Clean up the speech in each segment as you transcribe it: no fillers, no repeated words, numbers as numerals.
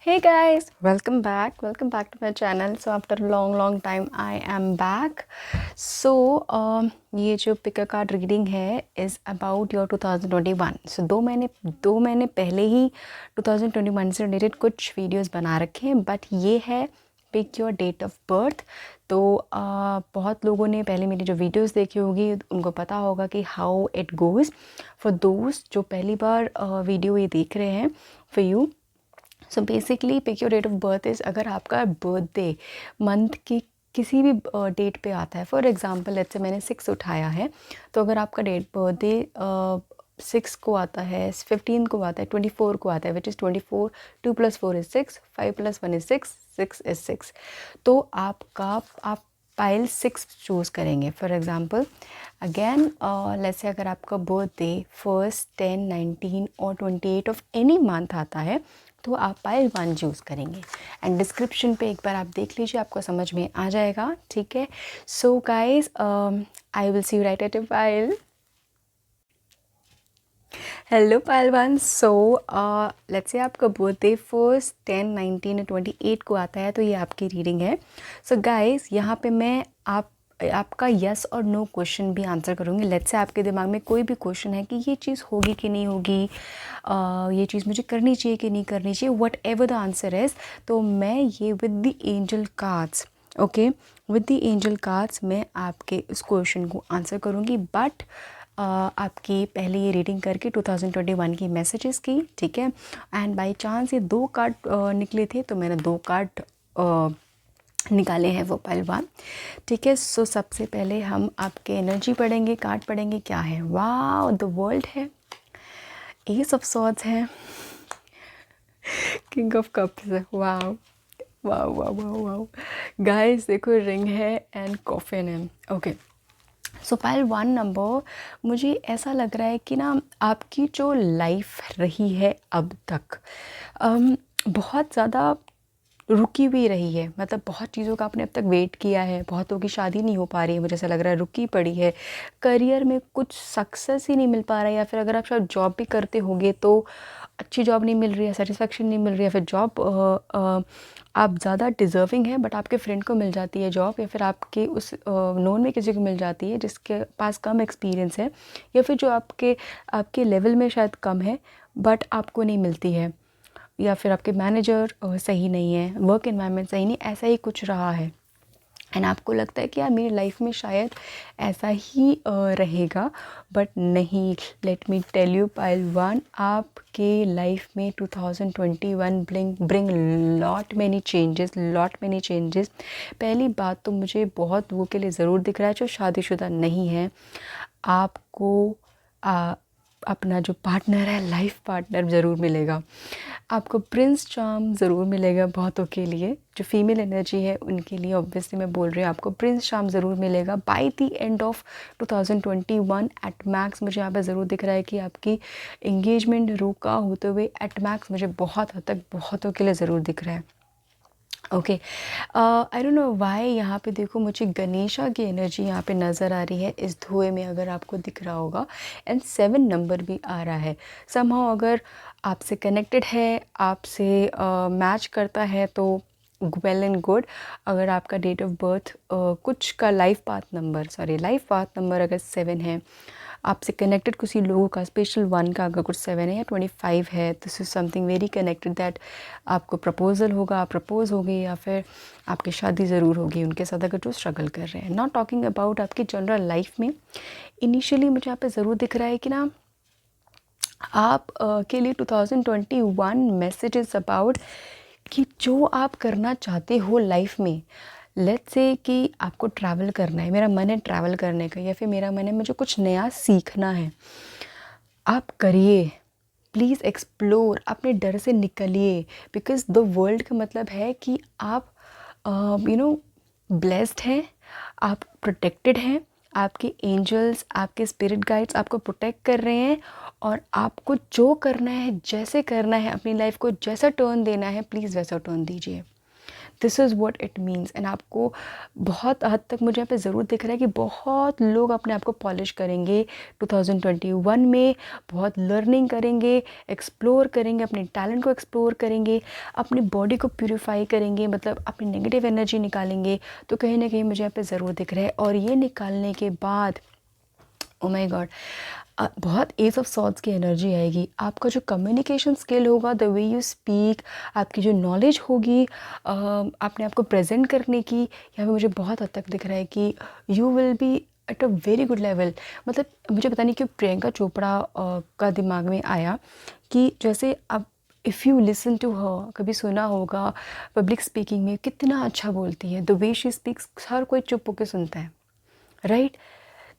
Hey guys, welcome back to my channel. So after a long time I am back. So ये जो picker card reading है is about your 2021. So दो महीने पहले ही 2021 से related कुछ वीडियोस बना रखे हैं, बट ये है pick your date of birth. तो बहुत लोगों ने पहले मेरी जो वीडियोस देखी होगी उनको पता होगा कि हाउ इट गोज़. फॉर दोस्त जो पहली बार वीडियो ये देख रहे हैं, for you, so basically pick your date of birth is, अगर आपका बर्थडे मंथ की किसी भी डेट पे आता है, फॉर एग्जांपल लेट्स से मैंने 6 उठाया है, तो अगर आपका डेट बर्थडे 6 को आता है, 15 को आता है, 24 को आता है, which is 24, 2 + 4 is 6, 5 + 1 is 6, 6 is 6, तो आप पाइल 6 चूज़ करेंगे. For example again let's say अगर आपका बर्थडे 1, 10, 19 और 28 ऑफ एनी मंथ आता है, तो आप पाइल 1 चूज़ करेंगे. एंड डिस्क्रिप्शन पे एक बार आप देख लीजिए, आपको समझ में आ जाएगा. ठीक है. So guys I will see you right at a pile. Hello pile 1. So let's say आपका बर्थडे 1, 10, 19 और 28 को आता है, तो ये आपकी रीडिंग है. सो गाइज यहाँ पे मैं आपका यस और नो क्वेश्चन भी आंसर करूँगी. लेट्स से आपके दिमाग में कोई भी क्वेश्चन है कि ये चीज़ होगी कि नहीं होगी, ये चीज़ मुझे करनी चाहिए कि नहीं करनी चाहिए, what ever the answer is, तो मैं ये with the angel cards, okay, with the angel cards मैं आपके उस क्वेश्चन को आंसर करूँगी. बट आपकी पहले ये रीडिंग करके 2021 की मैसेजेस की. ठीक है. एंड बाय चांस ये 2 कार्ड निकले थे, तो मैंने 2 कार्ड निकाले हैं वो पाइल 1. ठीक है. सो सबसे पहले हम आपके एनर्जी पढ़ेंगे, कार्ड पढ़ेंगे. क्या है? वाओ, द वर्ल्ड है, एस ऑफ सॉर्ड्स है, किंग ऑफ कप्स है. Wow wow wow wow wow guys, देखो रिंग है एंड कॉफिन है. ओके. सो पाइल 1 नंबर, मुझे ऐसा लग रहा है कि ना आपकी जो लाइफ रही है अब तक बहुत ज़्यादा रुकी हुई रही है. मतलब बहुत चीज़ों का आपने अब तक वेट किया है, बहुतों की शादी नहीं हो पा रही है, मुझे ऐसा लग रहा है रुकी पड़ी है. करियर में कुछ सक्सेस ही नहीं मिल पा रहा है, या फिर अगर आप शायद जॉब भी करते होंगे तो अच्छी जॉब नहीं मिल रही है, सेटिस्फेक्शन नहीं मिल रही है. फिर जॉब आप ज़्यादा डिज़र्विंग है, बट आपके फ्रेंड को मिल जाती है जॉब, या फिर आपके उस नोन में किसी को मिल जाती है जिसके पास कम एक्सपीरियंस है, या फिर जो आपके लेवल में शायद कम है बट आपको नहीं मिलती है, या फिर आपके मैनेजर सही नहीं है, वर्क एनवायरनमेंट सही नहीं, ऐसा ही कुछ रहा है. एंड आपको लगता है कि यार मेरी लाइफ में शायद ऐसा ही रहेगा, बट नहीं. Let me tell you pile 1, आपके लाइफ में 2021 ब्रिंग लॉट मैनी चेंजेस. पहली बात तो मुझे बहुत वो के लिए ज़रूर दिख रहा है जो शादीशुदा नहीं है. आपको अपना जो पार्टनर है, लाइफ पार्टनर ज़रूर मिलेगा. आपको प्रिंस चार्म ज़रूर मिलेगा. बहुतों के लिए जो फीमेल एनर्जी है उनके लिए ऑब्वियसली मैं बोल रही हूँ, आपको प्रिंस चार्म ज़रूर मिलेगा bye the end of 2021 at max. मुझे यहाँ पे ज़रूर दिख रहा है कि आपकी इंगेजमेंट रुका होते हुए एट मैक्स मुझे बहुत हद तक बहुतों के लिए ज़रूर दिख रहा है. Okay. I don't know why यहाँ पे देखो मुझे गणेशा की एनर्जी यहाँ पे नज़र आ रही है इस धुएं में, अगर आपको दिख रहा होगा. एंड 7 नंबर भी आ रहा है. समहाउ अगर आपसे कनेक्टेड है, आपसे मैच करता है तो वेल एंड गुड. अगर आपका डेट ऑफ बर्थ कुछ का लाइफ पाथ नंबर अगर 7 है, आपसे कनेक्टेड किसी लोगों का, स्पेशल 1 का अगर कुछ 7 है या 25 है, this is something very connected that आपको प्रपोजल होगा, आप प्रपोज होगी, या फिर आपकी शादी ज़रूर होगी उनके साथ अगर जो स्ट्रगल कर रहे हैं. नॉट टॉकिंग अबाउट आपकी जनरल लाइफ में. इनिशियली मुझे यहाँ पे ज़रूर दिख रहा है कि ना आप के लिए 2021 मैसेजेस अबाउट कि जो आप करना चाहते हो लाइफ में. लेट्स से कि आपको ट्रैवल करना है, मेरा मन है ट्रैवल करने का, या फिर मेरा मन है मुझे कुछ नया सीखना है, आप करिए. प्लीज़ एक्सप्लोर, अपने डर से निकलिए. बिकॉज द वर्ल्ड का मतलब है कि आप ब्लेस्ड हैं, आप प्रोटेक्टेड हैं, आपके एंजल्स, आपके स्पिरिट गाइड्स आपको प्रोटेक्ट कर रहे हैं. और आपको जो करना है, जैसे करना है, अपनी लाइफ को जैसा टर्न देना है, प्लीज़ वैसा टर्न दीजिए. This is what it means. And आपको बहुत हद तक मुझे यहाँ पे ज़रूर दिख रहा है कि बहुत लोग अपने आप को पॉलिश करेंगे 2021 में, बहुत लर्निंग करेंगे, एक्सप्लोर करेंगे, अपने टैलेंट को एक्सप्लोर करेंगे, अपनी बॉडी को प्यूरिफाई करेंगे, मतलब अपनी नेगेटिव एनर्जी निकालेंगे। तो कहीं ना कहीं मुझे यहाँ पे ज़रूर दिख रहा है। और ये निकालने के बाद ओ माय गॉड, बहुत एज ऑफ सॉर्ट्स की एनर्जी आएगी। आपका जो कम्युनिकेशन स्किल होगा, द वे यू स्पीक, आपकी जो नॉलेज होगी अपने आप को प्रेजेंट करने की, यहाँ पे मुझे बहुत हद तक दिख रहा है कि you will be at a very good level. मतलब मुझे पता नहीं क्यों प्रियंका चोपड़ा का दिमाग में आया कि जैसे अब if you listen to her, कभी सुना होगा पब्लिक स्पीकिंग में कितना अच्छा बोलती है, द वे शी स्पीक्स, हर कोई चुप होकर सुनता है, right.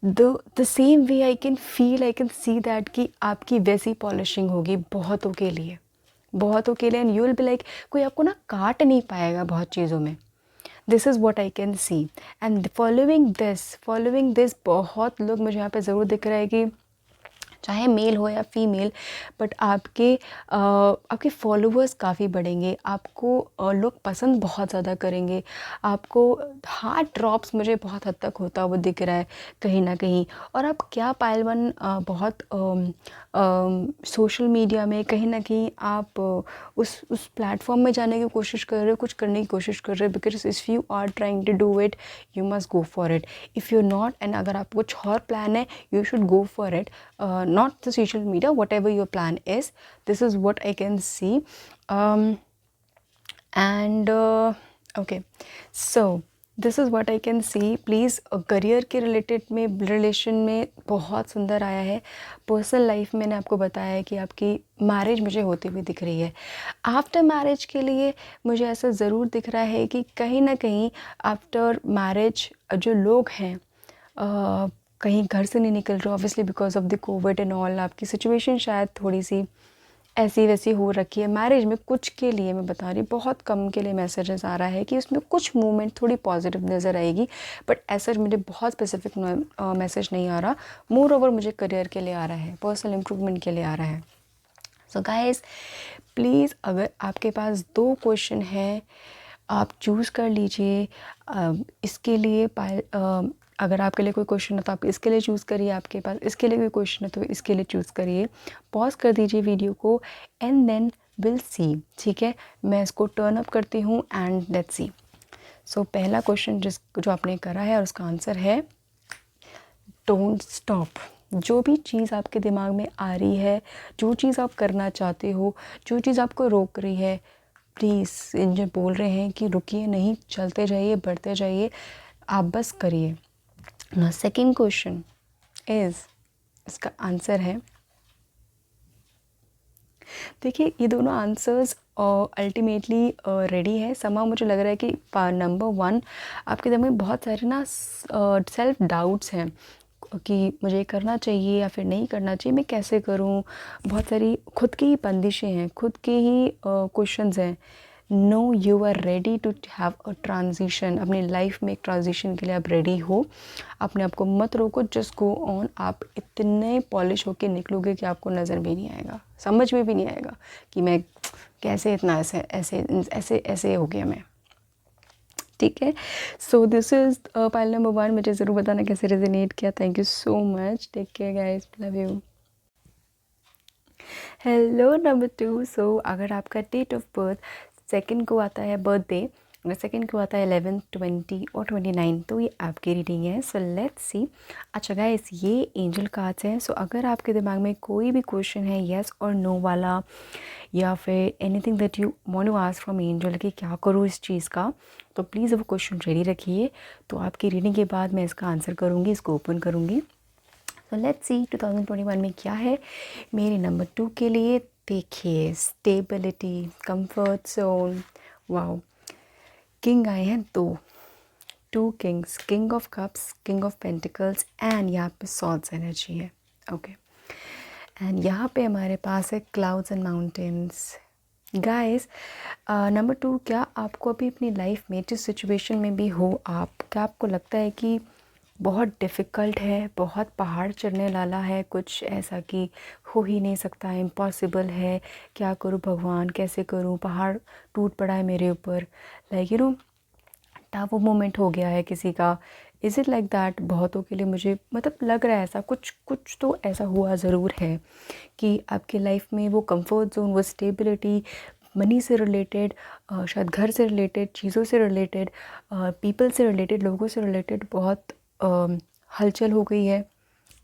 The same way I can feel, I can see that कि आपकी वैसी पॉलिशिंग होगी बहुतों के लिए, बहुतों के लिए। And you will be like, कोई आपको ना काट नहीं पाएगा बहुत चीज़ों में। This is what I can C. And following this बहुत लोग मुझे यहाँ पे ज़रूर दिख रहा है कि चाहे मेल हो या फीमेल, बट आपके फॉलोअर्स काफ़ी बढ़ेंगे, आपको लोग पसंद बहुत ज़्यादा करेंगे, आपको हार्ट ड्रॉप्स मुझे बहुत हद तक होता हुआ दिख रहा है कहीं ना कहीं। और आप क्या पायलवन बहुत सोशल मीडिया में कहीं ना कहीं आप उस प्लेटफॉर्म में जाने की कोशिश कर रहे हो, कुछ करने की कोशिश कर रहे हो, because if you are trying to do it you must go for it. If you not, and अगर आपको कुछ और प्लान है, you should go for it, not the social media, whatever your plan is. This is what I can see. And okay, so this is what I can see. Please career के related में, relation में बहुत सुंदर आया है। Personal life मैंने आपको बताया है कि आपकी मैरिज मुझे होती हुई दिख रही है। आफ्टर मैरिज के लिए मुझे ऐसा ज़रूर दिख रहा है कि कहीं ना कहीं आफ्टर मैरिज जो लोग हैं कहीं घर से नहीं निकल रहे, obviously because of the Covid and all, आपकी सिचुएशन शायद थोड़ी सी ऐसी वैसी हो रखी है। मैरिज में कुछ के लिए मैं बता रही, बहुत कम के लिए मैसेजेस आ रहा है कि उसमें कुछ मूवमेंट थोड़ी पॉजिटिव नज़र आएगी, बट ऐसा मुझे बहुत स्पेसिफिक मैसेज नहीं आ रहा। मोर ओवर मुझे करियर के लिए आ रहा है, पर्सनल इम्प्रूवमेंट के लिए आ रहा है। सो गाइस प्लीज़, अगर आपके पास 2 क्वेश्चन हैं आप चूज़ कर लीजिए। इसके लिए अगर आपके लिए कोई क्वेश्चन है तो आप इसके लिए चूज़ करिए, आपके पास इसके लिए कोई क्वेश्चन है तो इसके लिए चूज़ करिए। पॉज कर दीजिए वीडियो को एंड देन विल सी, ठीक है। मैं इसको टर्न अप करती हूँ एंड लेट्स सी। सो पहला क्वेश्चन जो आपने करा है और उसका आंसर है डोंट स्टॉप। जो भी चीज़ आपके दिमाग में आ रही है, जो चीज़ आप करना चाहते हो, जो चीज़ आपको रोक रही है, प्लीज़ इंजन बोल रहे हैं कि रुकिए नहीं, चलते जाइए, बढ़ते जाइए, आप बस करिए ना। सेकेंड क्वेश्चन इज़, इसका आंसर है, देखिए ये दोनों आंसर्स अल्टीमेटली रेडी है। समा मुझे लग रहा है कि नंबर 1 आपके दिमाग में बहुत सारे ना सेल्फ डाउट्स हैं कि मुझे करना चाहिए या फिर नहीं करना चाहिए, मैं कैसे करूं, बहुत सारी खुद की ही बंदिशें हैं, खुद के ही क्वेश्चंस हैं। No, you are ready to have a transition, अपनी लाइफ में एक ट्रांजिशन के लिए आप रेडी हो। अपने आप को मत रोको, जस्ट गो ऑन। आप इतने पॉलिश होके निकलोगे कि आपको नज़र भी नहीं आएगा, समझ में भी नहीं आएगा कि मैं कैसे इतना ऐसे ऐसे ऐसे ऐसे हो गया मैं, ठीक है। So this is pile number 1। मुझे ज़रूर बताना कैसे रेजोनेट किया। Thank you so much, take care guys, love you. Hello number 2। So अगर आपका डेट ऑफ बर्थ सेकंड को आता है, बर्थडे अगर सेकंड को आता है 11, 20 और 29, तो ये आपकी रीडिंग है। सो लेट्स सी। अच्छा गाइस, ये एंजल कार्ड्स हैं। सो अगर आपके दिमाग में कोई भी क्वेश्चन है येस और नो वाला, या फिर anything that you want to ask from angel कि क्या करूँ इस चीज़ का, तो प्लीज़ वो क्वेश्चन रेडी रखिए। तो आपकी रीडिंग के बाद मैं इसका आंसर करूँगी, इसको ओपन करूँगी। सो लेट्स सी 2021 में क्या है मेरे नंबर 2 के लिए। देखिए, stability, comfort zone, wow. King आए हैं 2 Kings, king of cups, king of pentacles, and यहाँ पे सॉल्स एनर्जी है, ओके। एंड यहाँ पे हमारे पास है clouds and mountains. Guys number 2, क्या आपको अभी अपनी लाइफ में जिस सिचुएशन में भी हो आप, क्या आपको लगता है कि बहुत डिफ़िकल्ट है, बहुत पहाड़ चढ़ने वाला है, कुछ ऐसा कि हो ही नहीं सकता, इम्पॉसिबल है, क्या करूँ भगवान, कैसे करूँ, पहाड़ टूट पड़ा है मेरे ऊपर, लाइक यू नो टापू मोमेंट हो गया है किसी का। Is it like that? बहुतों के लिए मुझे मतलब लग रहा है ऐसा, कुछ कुछ तो ऐसा हुआ ज़रूर है कि आपके लाइफ में वो कंफर्ट जोन, वो स्टेबिलिटी, मनी से रिलेटेड, शायद घर से रिलेटेड, चीज़ों से रिलेटेड, पीपल से रिलेटेड, लोगों से रिलेटेड बहुत हलचल हो गई है।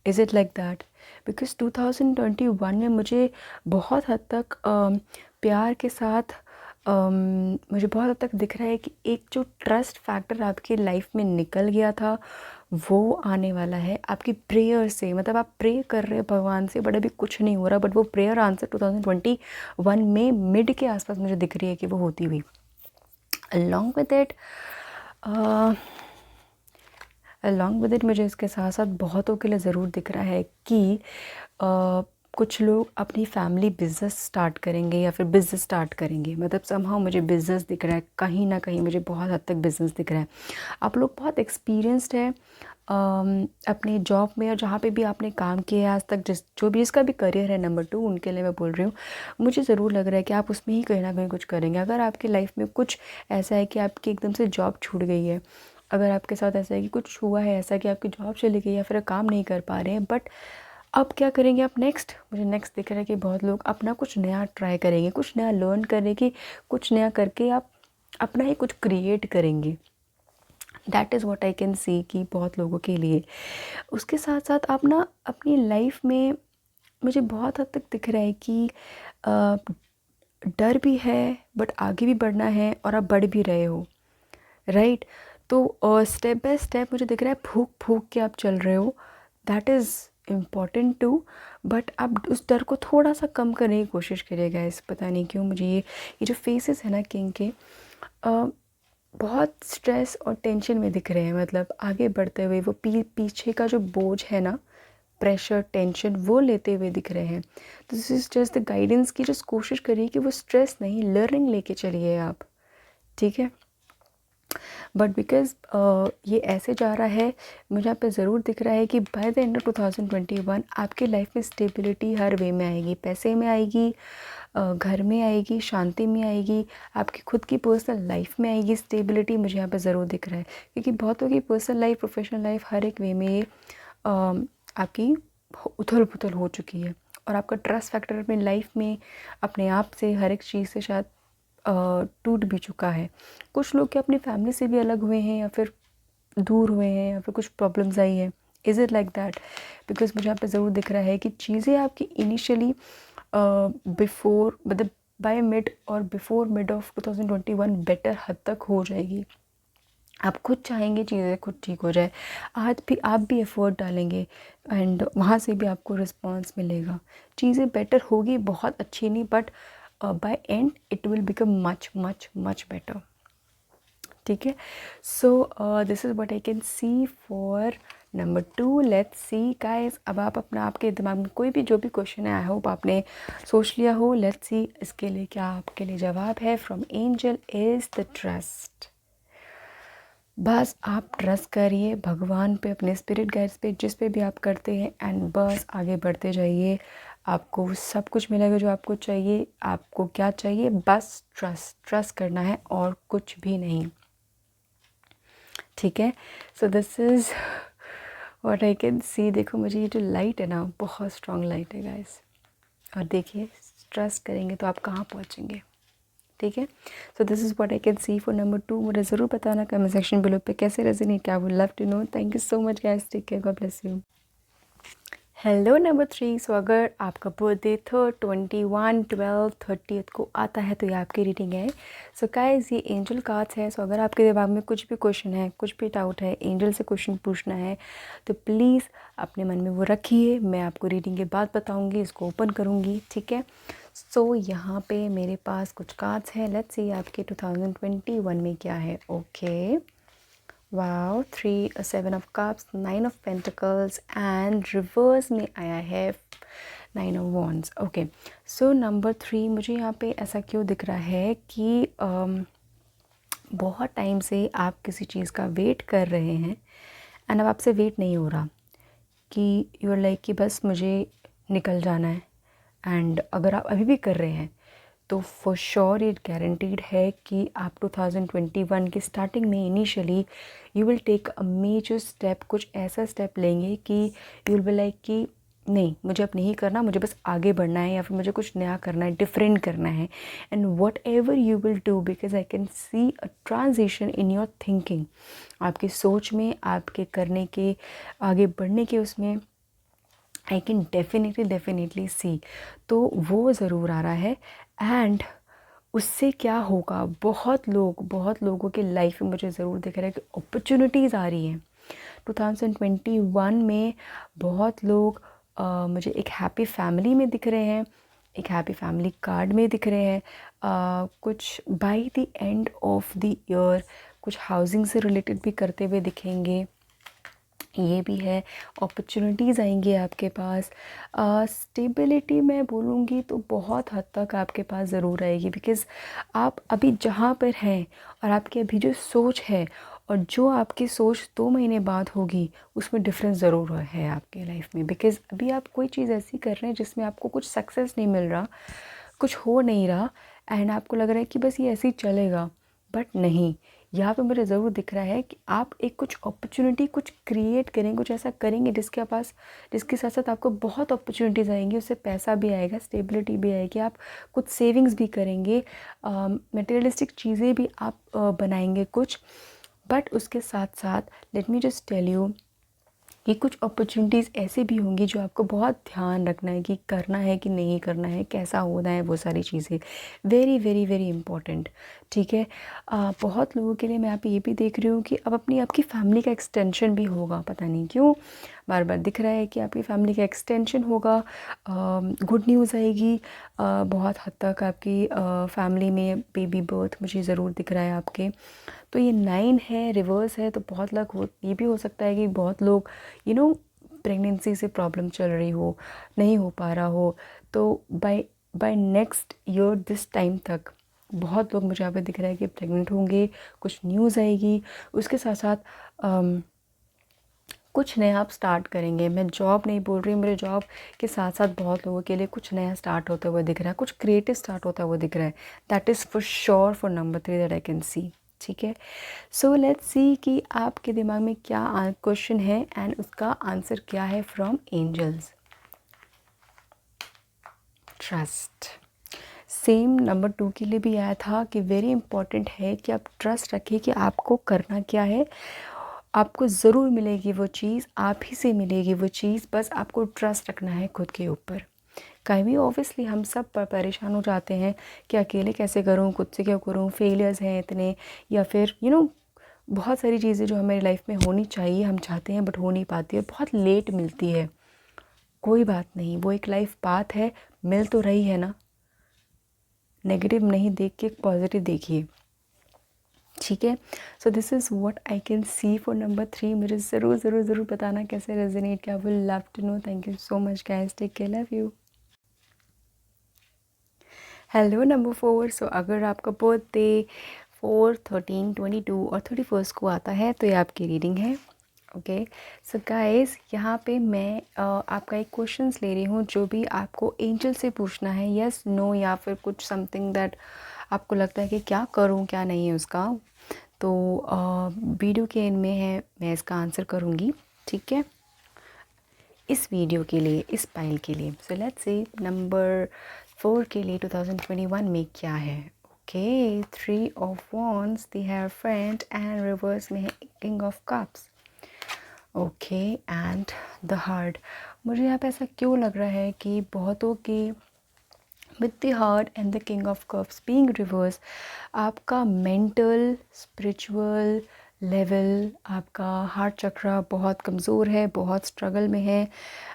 Is it like that? Because 2021 में मुझे बहुत हद तक प्यार के साथ मुझे बहुत हद तक दिख रहा है कि एक जो ट्रस्ट फैक्टर आपकी लाइफ में निकल गया था वो आने वाला है आपकी प्रेयर से। मतलब आप प्रे कर रहे हैं भगवान से, बट अभी कुछ नहीं हो रहा, बट वो प्रेयर आंसर 2021 में मिड के आसपास मुझे दिख रही है कि वो होती हुई। अलॉन्ग विद इट मुझे इसके साथ साथ बहुतों के लिए ज़रूर दिख रहा है कि कुछ लोग अपनी फैमिली बिज़नेस स्टार्ट करेंगे या फिर बिज़नेस स्टार्ट करेंगे। मतलब समहाउ मुझे बिज़नेस दिख रहा है, कहीं ना कहीं मुझे बहुत हद तक बिज़नेस दिख रहा है। आप लोग बहुत एक्सपीरियंस्ड है अपने जॉब में, और जहाँ पे भी आपने काम किया है आज तक, जो भी इसका भी करियर है नंबर 2, उनके लिए मैं बोल रही हूँ। मुझे ज़रूर लग रहा है कि आप उसमें ही कहीं ना कहीं कुछ करेंगे। अगर आपकी लाइफ में कुछ ऐसा है कि आपकी एकदम से जॉब छूट गई है, अगर आपके साथ ऐसा है कि कुछ हुआ है ऐसा कि आपकी जॉब चली गई या फिर काम नहीं कर पा रहे हैं, बट अब क्या करेंगे आप नेक्स्ट? मुझे नेक्स्ट दिख रहा है कि बहुत लोग अपना कुछ नया ट्राई करेंगे, कुछ नया लर्न करेंगे, कुछ नया करके आप अपना ही कुछ क्रिएट करेंगे। That is what I can सी कि बहुत लोगों के लिए। उसके साथ साथ आप ना अपनी लाइफ में मुझे बहुत हद तक दिख रहा है कि अ, डर भी है बट आगे भी बढ़ना है, और आप बढ़ भी रहे हो, राइट? तो स्टेप बाय स्टेप मुझे दिख रहा है फूक फूक के आप चल रहे हो। That is important to, but आप उस डर को थोड़ा सा कम करने की कोशिश करिएगा। इस पता नहीं क्यों मुझे ये जो फेसेस है ना किंग के, बहुत स्ट्रेस और टेंशन में दिख रहे हैं। मतलब आगे बढ़ते हुए वो पीछे का जो बोझ है ना, प्रेशर, टेंशन, वो लेते हुए दिख रहे हैं। तो this is just the guidance की जस्ट कोशिश करिए कि वो स्ट्रेस नहीं, लर्निंग लेके चलिए आप, ठीक है? बट बिकॉज़ ये ऐसे जा रहा है, मुझे यहाँ पे ज़रूर दिख रहा है कि बाय द एंड ऑफ 2021 आपकी लाइफ में स्टेबिलिटी हर वे में आएगी। पैसे में आएगी, घर में आएगी, शांति में आएगी, आपकी खुद की पर्सनल लाइफ में आएगी स्टेबिलिटी। मुझे यहाँ पे ज़रूर दिख रहा है क्योंकि बहुतों की पर्सनल लाइफ, प्रोफेशनल लाइफ, हर एक वे में आपकी उथल पुथल हो चुकी है, और आपका ट्रस्ट फैक्टर अपनी लाइफ में अपने आप से, हर एक चीज़ से शायद टूट भी चुका है। कुछ लोग क्या अपनी फैमिली से भी अलग हुए हैं, या फिर दूर हुए हैं, या फिर कुछ प्रॉब्लम्स आई हैं। Is it like that? Because मुझे यहाँ पे ज़रूर दिख रहा है कि चीज़ें आपकी इनिशियली बिफोर, मतलब बाय मिड और बिफोर मिड ऑफ 2021 बेटर हद तक हो जाएगी। आप खुद चाहेंगे चीज़ें खुद ठीक हो जाए, आज भी आप भी एफ़र्ट डालेंगे, एंड वहाँ से भी आपको रिस्पॉन्स मिलेगा। चीज़ें बेटर होगी, बहुत अच्छी नहीं, but by and it will become much much much better, ठीक है? So this is what I can see for number 2। Let's see guys, अब आप अपना, आपके दिमाग में कोई भी जो भी क्वेश्चन है, आई होप आपने सोच लिया हो। लेट्स सी इसके लिए क्या आपके लिए जवाब है from angel is the trust. बस आप ट्रस्ट करिए भगवान पे, अपने स्पिरिट गाइड्स पे, जिस पे भी आप करते हैं, एंड बस आगे बढ़ते जाइए। आपको सब कुछ मिलेगा जो आपको चाहिए। आपको क्या चाहिए? बस ट्रस्ट करना है और कुछ भी नहीं, ठीक है? So this is what I can सी। देखो मुझे ये जो लाइट है ना, बहुत स्ट्रॉन्ग लाइट है गाइस, और देखिए ट्रस्ट करेंगे तो आप कहाँ पहुँचेंगे, ठीक है? So this is what I can see for number 2। मुझे ज़रूर बताना कमेंट सेक्शन बिलो पे कैसे रेजोनेट किया, I would love to know. Thank you so much guys, take care, God bless you. Hello number 3। So अगर आपका birthday 3rd, 21, 12, 30th को आता है तो ये आपकी रीडिंग है। सो गाइस ये एंजल कार्ड्स है। सो अगर आपके दिमाग में कुछ भी क्वेश्चन है, कुछ भी डाउट है, एंजल से क्वेश्चन पूछना है, तो प्लीज़ अपने मन में वो रखिए। मैं आपको रीडिंग के बाद बताऊँगी, इसको ओपन करूँगी, ठीक है? सो यहाँ पे मेरे पास कुछ कार्ड्स हैं। लेट्स सी आपके 2021 में क्या है। Okay, wow, 3 7 of cups, 9 of pentacles, and reverse में आया है 9 of wands. Okay, so number 3 मुझे यहाँ पे ऐसा क्यों दिख रहा है कि बहुत टाइम से आप किसी चीज़ का वेट कर रहे हैं, एंड अब आपसे वेट नहीं हो रहा कि यू आर लाइक कि बस मुझे निकल जाना है। एंड अगर आप अभी भी कर रहे हैं तो फॉर श्योर इट गारंटीड है कि आप 2021 की स्टार्टिंग में initially you will take a major step, कुछ ऐसा स्टेप लेंगे कि यू विल बी लाइक कि नहीं, मुझे अब नहीं करना, मुझे बस आगे बढ़ना है या फिर मुझे कुछ नया करना है, डिफरेंट करना है। And what ever you will do, because I can C a transition in your thinking, आपकी सोच में, आपके करने के, आगे बढ़ने के उसमें आई कैन डेफिनेटली सी। तो वो ज़रूर आ रहा है। एंड उससे क्या होगा, बहुत लोगों के लाइफ में मुझे ज़रूर दिख रहा है कि अपॉर्चुनिटीज़ आ रही हैं 2021 में। बहुत लोग मुझे एक हैप्पी फैमिली में दिख रहे हैं, एक हैप्पी फैमिली कार्ड में दिख रहे हैं। कुछ bye the end of the year कुछ हाउसिंग से रिलेटेड भी करते हुए दिखेंगे, ये भी है। अपॉर्चुनिटीज़ आएंगी आपके पास। स्टेबिलिटी मैं बोलूँगी तो बहुत हद तक आपके पास ज़रूर आएगी, बिकॉज़ आप अभी जहाँ पर हैं और आपकी अभी जो सोच है और जो आपकी सोच 2 महीने बाद होगी, उसमें डिफरेंस ज़रूर है आपके लाइफ में। बिकॉज़ अभी आप कोई चीज़ ऐसी कर रहे हैं जिसमें आपको कुछ सक्सेस नहीं मिल रहा, कुछ हो नहीं रहा, एंड आपको लग रहा है कि बस ये ऐसे ही चलेगा। बट नहीं, यहाँ पे मुझे ज़रूर दिख रहा है कि आप एक कुछ अपॉर्चुनिटी कुछ क्रिएट करेंगे, कुछ ऐसा करेंगे जिसके साथ साथ आपको बहुत अपॉर्चुनिटीज़ आएंगी, उससे पैसा भी आएगा, स्टेबिलिटी भी आएगी, आप कुछ सेविंग्स भी करेंगे, मटेरियलिस्टिक चीज़ें भी आप बनाएंगे कुछ। बट उसके साथ साथ let me just tell you कि कुछ अपॉर्चुनिटीज़ ऐसे भी होंगी जो आपको बहुत ध्यान रखना है कि करना है कि नहीं करना है, कैसा होना है, वो सारी चीज़ें वेरी इंपॉर्टेंट। ठीक है। बहुत लोगों के लिए मैं यहाँ पे ये भी देख रही हूँ कि अब आपकी फैमिली का एक्सटेंशन भी होगा, पता नहीं क्यों बार बार दिख रहा है कि आपकी फैमिली का एक्सटेंशन होगा। गुड न्यूज़ आएगी। बहुत हद तक आपकी फैमिली में बेबी बर्थ मुझे ज़रूर दिख रहा है आपके। तो ये 9 है, रिवर्स है, तो बहुत लोग ये भी हो सकता है कि बहुत लोग प्रेगनेंसी से प्रॉब्लम चल रही हो, नहीं हो पा रहा हो, तो by next year this time तक बहुत लोग मुझे यहाँ पे दिख रहा है कि प्रेग्नेंट होंगे, कुछ न्यूज़ आएगी। उसके साथ साथ कुछ नया आप स्टार्ट करेंगे। मैं जॉब नहीं बोल रही, मेरे जॉब के साथ साथ बहुत लोगों के लिए कुछ नया स्टार्ट होता हुआ दिख रहा है, कुछ क्रिएटिव स्टार्ट होता हुआ दिख रहा है। That is for sure for number 3 that I can सी। ठीक है। सो लेट्स सी कि आपके दिमाग में क्या क्वेश्चन है एंड उसका आंसर क्या है from angels. Trust. Same number 2 के लिए भी आया था कि वेरी इंपॉर्टेंट है कि आप ट्रस्ट रखिए कि आपको करना क्या है, आपको ज़रूर मिलेगी वो चीज़, आप ही से मिलेगी वो चीज़, बस आपको ट्रस्ट रखना है खुद के ऊपर। कभी ऑब्वियसली हम सब परेशान हो जाते हैं कि अकेले कैसे करूँ, खुद से क्या करूँ, फेलियर्स हैं इतने, या फिर बहुत सारी चीज़ें जो हमारी लाइफ में होनी चाहिए हम चाहते हैं बट हो नहीं पाती है, बहुत लेट मिलती है। कोई बात नहीं, वो एक लाइफ पाथ है, मिल तो रही है ना। नेगेटिव नहीं देख के पॉजिटिव देखिए। ठीक है। So this is what I can see for number 3। मुझे ज़रूर बताना कैसे रेजोनेट किया, will love to know. Thank you so much guys, take care, love you. Hello number 4। So अगर आपका बर्थडे 4, 13, 22 और 31 को आता है तो ये आपकी रीडिंग है। ओके। सो गाइस, यहाँ पे मैं आपका एक क्वेश्चंस ले रही हूँ जो भी आपको एंजल से पूछना है, यस नो, या फिर कुछ समथिंग दैट आपको लगता है कि क्या करूँ क्या नहीं है उसका। तो वीडियो के एंड में है, मैं इसका आंसर करूँगी। ठीक है, इस वीडियो के लिए, इस पाइल के लिए। सो लेट्स से नंबर 4 के लिए 2021 में क्या है। Okay, 3 of wands, the hierophant, and reverse में है king of cups. Okay, and the heart. मुझे यहाँ पे ऐसा क्यों लग रहा है कि बहुतों की with the heart and the king of cups being reverse, आपका मेंटल स्पिरिचुअल लेवल, आपका हार्ट चक्रा बहुत कमज़ोर है, बहुत स्ट्रगल में है।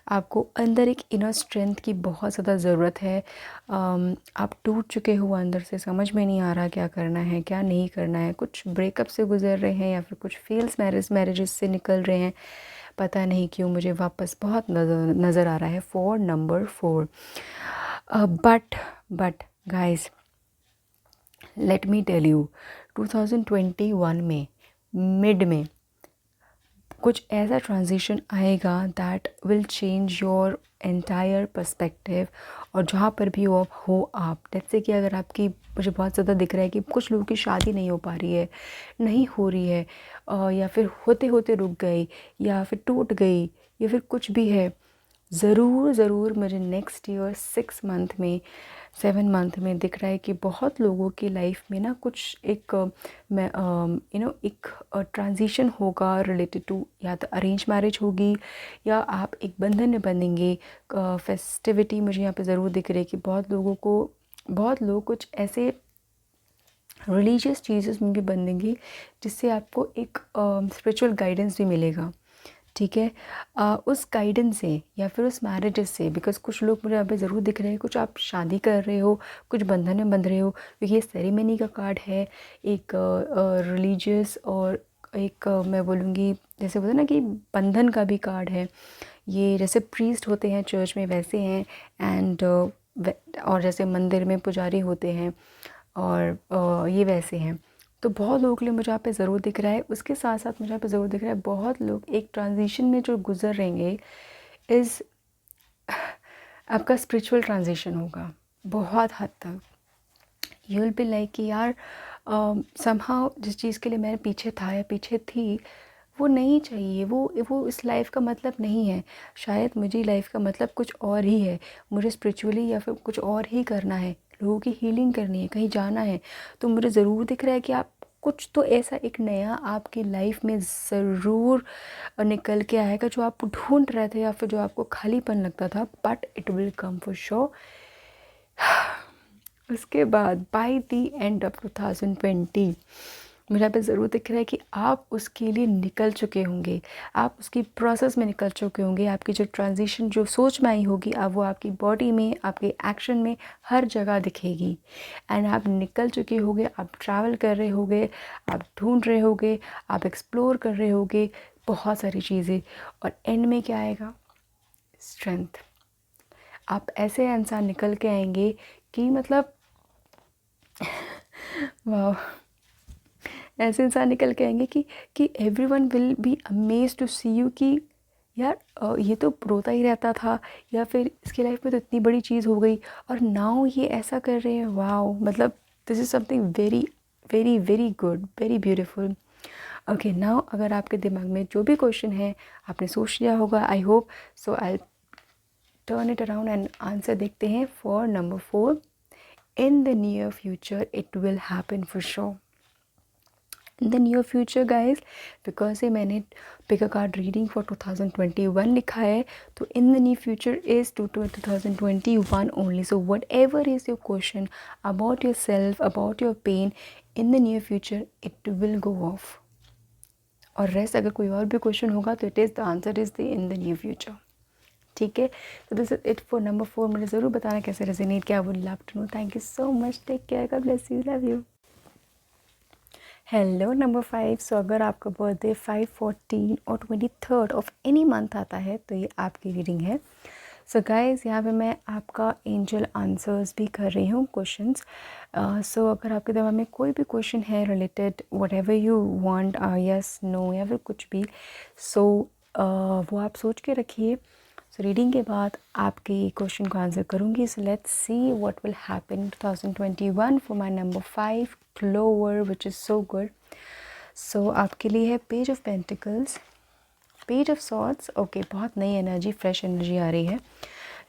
आपको अंदर एक इनर स्ट्रेंथ की बहुत ज़्यादा ज़रूरत है। आप टूट चुके हो अंदर से, समझ में नहीं आ रहा क्या करना है क्या नहीं करना है। कुछ ब्रेकअप से गुजर रहे हैं या फिर कुछ फेल्स मैरिजेस से निकल रहे हैं, पता नहीं क्यों मुझे वापस बहुत नज़र आ रहा है for number 4। But guys, let me tell you, 2021 में मिड में कुछ ऐसा ट्रांजिशन आएगा that will change your entire perspective. और जहाँ पर भी हो आप, जैसे कि अगर आपकी, मुझे बहुत ज़्यादा दिख रहा है कि कुछ लोगों की शादी नहीं हो पा रही है, नहीं हो रही है, या फिर होते होते रुक गई, या फिर टूट गई, या फिर कुछ भी है, ज़रूर ज़रूर मुझे नेक्स्ट ईयर 6 मंथ में, 7 मंथ में दिख रहा है कि बहुत लोगों की लाइफ में ना कुछ एक मैं एक ट्रांजिशन होगा रिलेटेड टू, या तो अरेंज मैरिज होगी या आप एक बंधन में बंधेंगे। फेस्टिविटी मुझे यहाँ पे ज़रूर दिख रही है कि बहुत लोग कुछ ऐसे रिलीजियस चीज़ेस में भी बंधेंगे जिससे आपको एक स्पिरिचुअल गाइडेंस भी मिलेगा। ठीक है, उस गाइडेंस से या फिर उस मैरिजेस से, बिकॉज कुछ लोग मुझे यहाँ पे ज़रूर दिख रहे हैं, कुछ आप शादी कर रहे हो, कुछ बंधन में बंध रहे हो, क्योंकि ये सेरेमनी का कार्ड है, एक रिलीजियस और एक मैं बोलूँगी जैसे बोलते हैं ना कि बंधन का भी कार्ड है। ये जैसे प्रीस्ट होते हैं चर्च में वैसे हैं, एंड और जैसे मंदिर में पुजारी होते हैं, और ये वैसे हैं। तो बहुत लोगों के लिए मुझे यहाँ पे ज़रूर दिख रहा है। उसके साथ साथ मुझे यहाँ पे ज़रूर दिख रहा है बहुत लोग एक ट्रांजिशन में जो गुजर रहेंगे इज़ आपका स्पिरिचुअल ट्रांजिशन होगा बहुत हद तक। यू विल बी लाइक कि यार समहाउ जिस चीज़ के लिए मैं पीछे था या पीछे थी वो नहीं चाहिए, वो इस लाइफ का मतलब नहीं है। शायद मुझे लाइफ का मतलब कुछ और ही है, मुझे स्पिरिचुअली या फिर कुछ और ही करना है, लोगों की हीलिंग करनी है, कहीं जाना है। तो मुझे ज़रूर दिख रहा है कि आप कुछ तो ऐसा एक नया आपकी लाइफ में ज़रूर निकल के आएगा जो आप ढूंढ रहे थे या फिर जो आपको खालीपन लगता था, but it will come for sure. उसके बाद बाय द एंड ऑफ 2020 मुझे यहाँ पे ज़रूर दिख रहा है कि आप उसके लिए निकल चुके होंगे, आप उसकी प्रोसेस में निकल चुके होंगे। आपकी जो ट्रांजिशन जो सोच में आई होगी, अब वो आपकी बॉडी में, आपके एक्शन में, हर जगह दिखेगी। एंड आप निकल चुके होंगे, आप ट्रैवल कर रहे होंगे, आप ढूंढ रहे होंगे, आप एक्सप्लोर कर रहे होंगे बहुत सारी चीज़ें। और एंड में क्या आएगा? स्ट्रेंथ। आप ऐसे इंसान निकल के आएंगे कि मतलब वाह, ऐसे इंसान निकल के आएंगे कि everyone will be amazed to see you कि यार ये तो रोता ही रहता था, या फिर इसकी लाइफ में तो इतनी बड़ी चीज़ हो गई और नाउ ये ऐसा कर रहे हैं। वाओ, मतलब this is something very very very good, very beautiful. Okay, now अगर आपके दिमाग में जो भी क्वेश्चन है आपने सोच लिया होगा, I hope so. I turn it around and answer देखते हैं for number 4। In the near future it will happen for sure. In the near future guys, because ये मैंने pick a card reading for 2021 लिखा है, तो in the near future is 2021 only. So whatever is your question about yourself, about your pain, in the near future it will go of. और rest अगर कोई और भी question होगा तो it is the answer is the in the near future. ठीक है, तो this is it for number 4। मुझे ज़रूर बताना कैसे रेजोनेट किया, would love to know. Thank you so much, take care, God bless you, love you. Hello number 5। So अगर आपका बर्थडे 5, 14 और 23 ऑफ एनी मंथ आता है तो ये आपकी रीडिंग है। सो गाइज, यहाँ पे मैं आपका एंजल आंसर्स भी कर रही हूँ, क्वेश्चंस। सो अगर आपके दिमाग में कोई भी क्वेश्चन है related whatever you want, yes, no या फिर कुछ भी, सो वो आप सोच के रखिए। सो रीडिंग के बाद आपके क्वेश्चन को आंसर करूँगी। So let's see what will happen 2021 for my number 5 clover, which is so good. So आपके लिए है page of pentacles, page of swords. Okay, बहुत नई एनर्जी, फ्रेश एनर्जी आ रही है।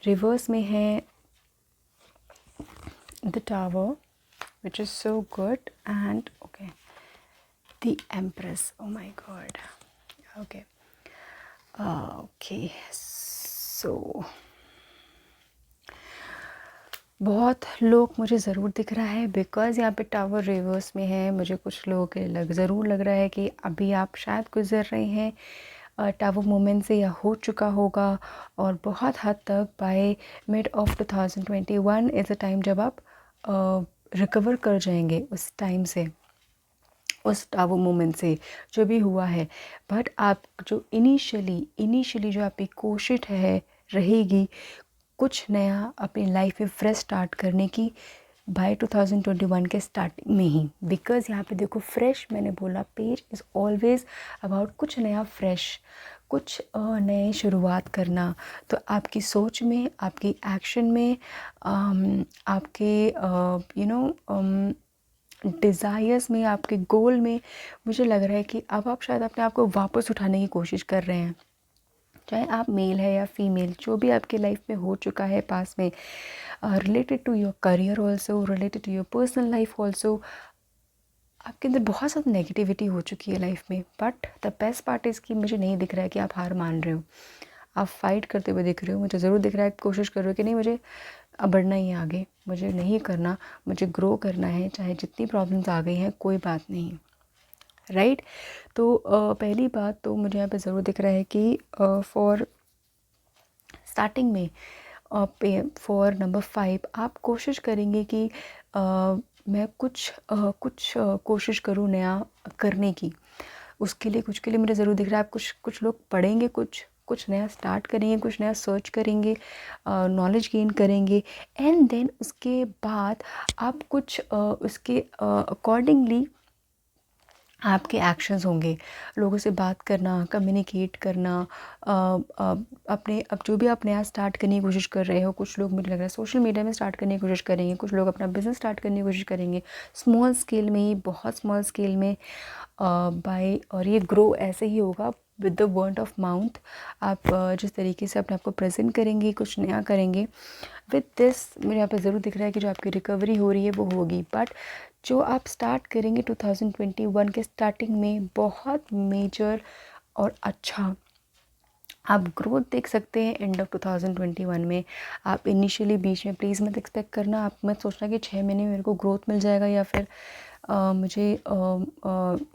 रिवर्स में है the tower, which is so good, and okay the empress. Oh my God, okay okay. So बहुत लोग मुझे ज़रूर दिख रहा है, बिकॉज़ यहाँ पे टावर रिवर्स में है। मुझे कुछ लोगों के ज़रूर लग रहा है कि अभी आप शायद गुज़र रहे हैं टावर मोमेंट से, या हो चुका होगा। और बहुत हद तक by mid of 2021 is a time जब आप रिकवर कर जाएंगे उस टाइम से, उस टावर मोमेंट से जो भी हुआ है। बट आप जो इनिशियली जो आपकी कोशिश है रहेगी कुछ नया अपनी लाइफ में फ्रेश स्टार्ट करने की, बाय 2021 के स्टार्टिंग में ही, बिकॉज़ यहाँ पे देखो फ्रेश, मैंने बोला पेज इज़ ऑलवेज़ अबाउट कुछ नया फ्रेश, कुछ नए शुरुआत करना। तो आपकी सोच में, आपकी एक्शन में, आपके डिज़ायर्स में, आपके गोल में, मुझे लग रहा है कि अब आप शायद अपने आप को वापस उठाने की कोशिश कर रहे हैं। चाहे आप मेल है या फीमेल, जो भी आपकी लाइफ में हो चुका है पास में, related to your career also, related to your personal life also, आपके अंदर बहुत ज़्यादा नेगेटिविटी हो चुकी है लाइफ में। But the best part is कि मुझे नहीं दिख रहा है कि आप हार मान रहे हो, आप फाइट करते हुए दिख रहे हो। मुझे ज़रूर दिख रहा है, कोशिश कर रहे हो कि नहीं मुझे अब बढ़ना ही है आगे, मुझे नहीं करना, मुझे ग्रो करना है, चाहे जितनी प्रॉब्लम्स आ गई हैं कोई बात नहीं, राइट। तो पहली बात तो मुझे यहाँ पे ज़रूर दिख रहा है कि फॉर स्टार्टिंग में फॉर नंबर 5 आप कोशिश करेंगे कि मैं कुछ कोशिश करूँ नया करने की। उसके लिए मुझे ज़रूर दिख रहा है आप कुछ लोग पढ़ेंगे, कुछ नया स्टार्ट करेंगे, कुछ नया सर्च करेंगे, नॉलेज गेन करेंगे, एंड देन उसके बाद आप कुछ उसके अकॉर्डिंगली आपके एक्शंस होंगे। लोगों से बात करना, कम्युनिकेट करना, अपने अब जो भी आप नया स्टार्ट करने की कोशिश कर रहे हो, कुछ लोग मुझे लग रहा है सोशल मीडिया में स्टार्ट करने की कोशिश करेंगे, कुछ लोग अपना बिज़नेस स्टार्ट करने की कोशिश करेंगे, स्मॉल स्केल में ही, बहुत स्मॉल स्केल में, बाय, और ये ग्रो ऐसे ही होगा with the word of mouth. आप जिस तरीके से अपने आप को प्रेजेंट करेंगे, कुछ नया करेंगे, विद दिस मुझे यहाँ पे ज़रूर दिख रहा है कि जो आपकी रिकवरी हो रही है वो होगी। बट जो आप स्टार्ट करेंगे 2021 के स्टार्टिंग में, बहुत मेजर और अच्छा आप ग्रोथ देख सकते हैं एंड ऑफ 2021 में। आप इनिशियली बीच में प्लीज़ मत एक्सपेक्ट करना, आप मत सोचना कि 6 महीने में मेरे को ग्रोथ मिल जाएगा, या फिर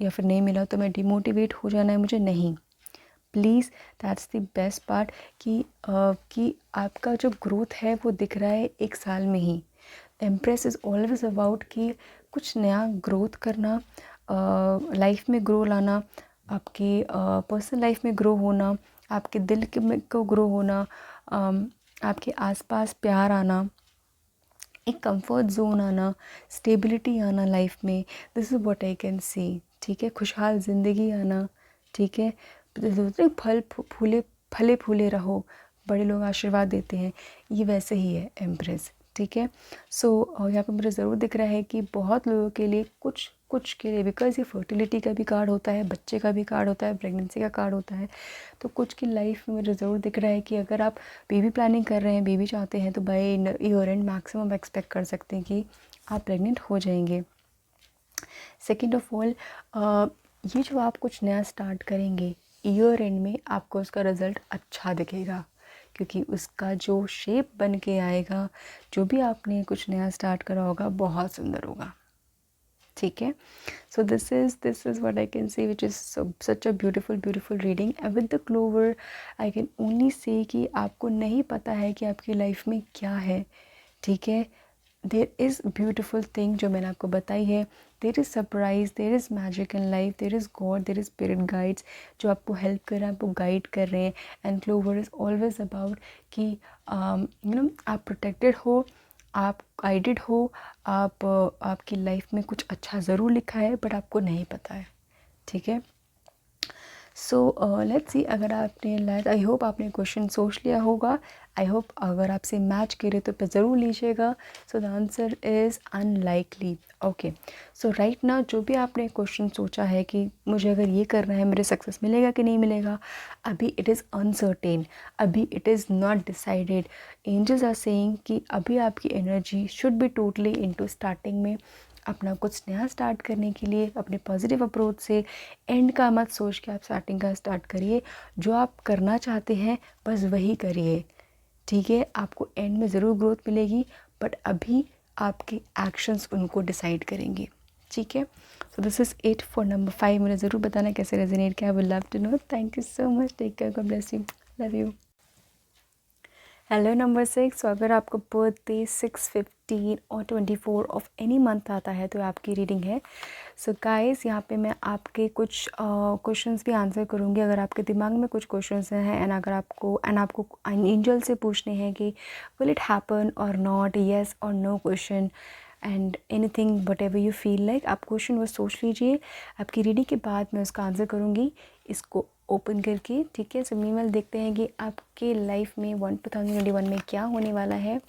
या फिर नहीं मिला तो मैं डिमोटिवेट हो जाना है मुझे, नहीं। Please, that's the best part कि आपका जो ग्रोथ है वो दिख रहा है 1 साल में ही। एम्प्रेस इज़ ऑलवेज अबाउट कि कुछ नया ग्रोथ करना, लाइफ में ग्रो लाना, आपके पर्सनल लाइफ में ग्रो होना, आपके दिल के में को ग्रो होना, आपके आसपास प्यार आना, एक कंफर्ट जोन आना, स्टेबिलिटी आना लाइफ में। This is what I can सी, ठीक है। खुशहाल ज़िंदगी आना, ठीक है। फले फूले रहो, बड़े लोग आशीर्वाद देते हैं, ये वैसे ही है एम्प्रेस, ठीक है। सो यहाँ पे मुझे ज़रूर दिख रहा है कि बहुत लोगों के लिए, कुछ के लिए, बिकॉज ये फर्टिलिटी का भी कार्ड होता है, बच्चे का भी कार्ड होता है, प्रेगनेंसी का कार्ड होता है, तो कुछ की लाइफ में मुझे ज़रूर दिख रहा है कि अगर आप बेबी प्लानिंग कर रहे हैं, बेबी चाहते हैं, तो by year and maximum expect कर सकते हैं कि आप प्रेग्नेंट हो जाएंगे। सेकेंड ऑफ ऑल, ये जो आप कुछ नया स्टार्ट करेंगे, ईयर एंड में आपको उसका रिज़ल्ट अच्छा दिखेगा, क्योंकि उसका जो शेप बन के आएगा, जो भी आपने कुछ नया स्टार्ट करा होगा, बहुत सुंदर होगा, ठीक है। So this is what I can say, which is such a beautiful reading. And with the clover I can only say कि आपको नहीं पता है कि आपकी लाइफ में क्या है, ठीक है। देर इज़ ब्यूटिफुल थिंग जो मैंने आपको बताई है, there is surprise, there is magic in life, there is God, there is spirit guides जो आपको हेल्प कर रहे हैं, आपको गाइड कर रहे हैं। And clover is always about कि आप प्रोटेक्टेड हो, आप गाइडेड हो, आपकी लाइफ में कुछ अच्छा ज़रूर लिखा है, बट आपको नहीं पता है, ठीक है। सो लेट्स सी, अगर आपने लाइक, आई होप आपने क्वेश्चन सोच लिया होगा, आई होप अगर आपसे मैच करे तो पे ज़रूर लीजिएगा। So the answer is unlikely. Okay, so right now जो भी आपने क्वेश्चन सोचा है कि मुझे अगर ये करना है मुझे सक्सेस मिलेगा कि नहीं मिलेगा, अभी इट इज़ अनसर्टेन, अभी it is not decided. Angels are saying कि अभी आपकी energy should be totally into starting में, अपना कुछ नया स्टार्ट करने के लिए अपने पॉजिटिव अप्रोच से। एंड का मत सोच के आप स्टार्टिंग का स्टार्ट करिए, जो आप करना चाहते हैं बस वही करिए, ठीक है। आपको एंड में ज़रूर ग्रोथ मिलेगी, बट अभी आपके एक्शंस उनको डिसाइड करेंगे, ठीक है। So this is it for number 5। मुझे ज़रूर बताना कैसे रेजोनेट किया, I would love to know. Thank you so much, take care, God bless you, love you. Hello number 6, so अगर आपको बर्थडे 6, 15 और 24 ऑफ एनी मंथ आता है तो आपकी रीडिंग है। सो गाइस, यहाँ पे मैं आपके कुछ क्वेश्चंस भी आंसर करूँगी, अगर आपके दिमाग में कुछ क्वेश्चंस हैं, एंड अगर आपको एंजल से पूछने हैं कि विल इट हैपन और नॉट, येस और no question, and anything whatever you feel like, आप क्वेश्चन वो सोच लीजिए, आपकी रीडिंग के बाद मैं उसका आंसर करूँगी इसको ओपन करके, ठीक है। सो मीनवाइल देखते हैं कि आपके लाइफ में 2021 में क्या होने वाला है।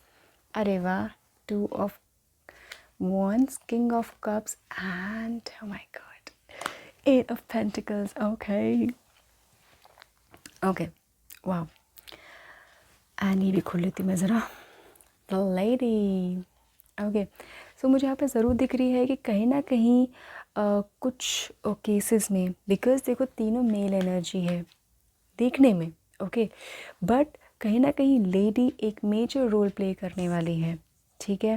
अरे वाह, 2 of Wands, King of Cups, and oh my god, 8 of Pentacles. Okay, wow. And ये भी खोल लेती मैं ज़रा, The Lady. ओके, सो मुझे यहाँ पे ज़रूर दिख रही है कि कहीं ना कहीं कुछ केसेस में, बिकॉज देखो तीनों मेल एनर्जी है देखने में, ओके, बट कहीं ना कहीं लेडी एक मेजर रोल प्ले करने वाली है, ठीक है।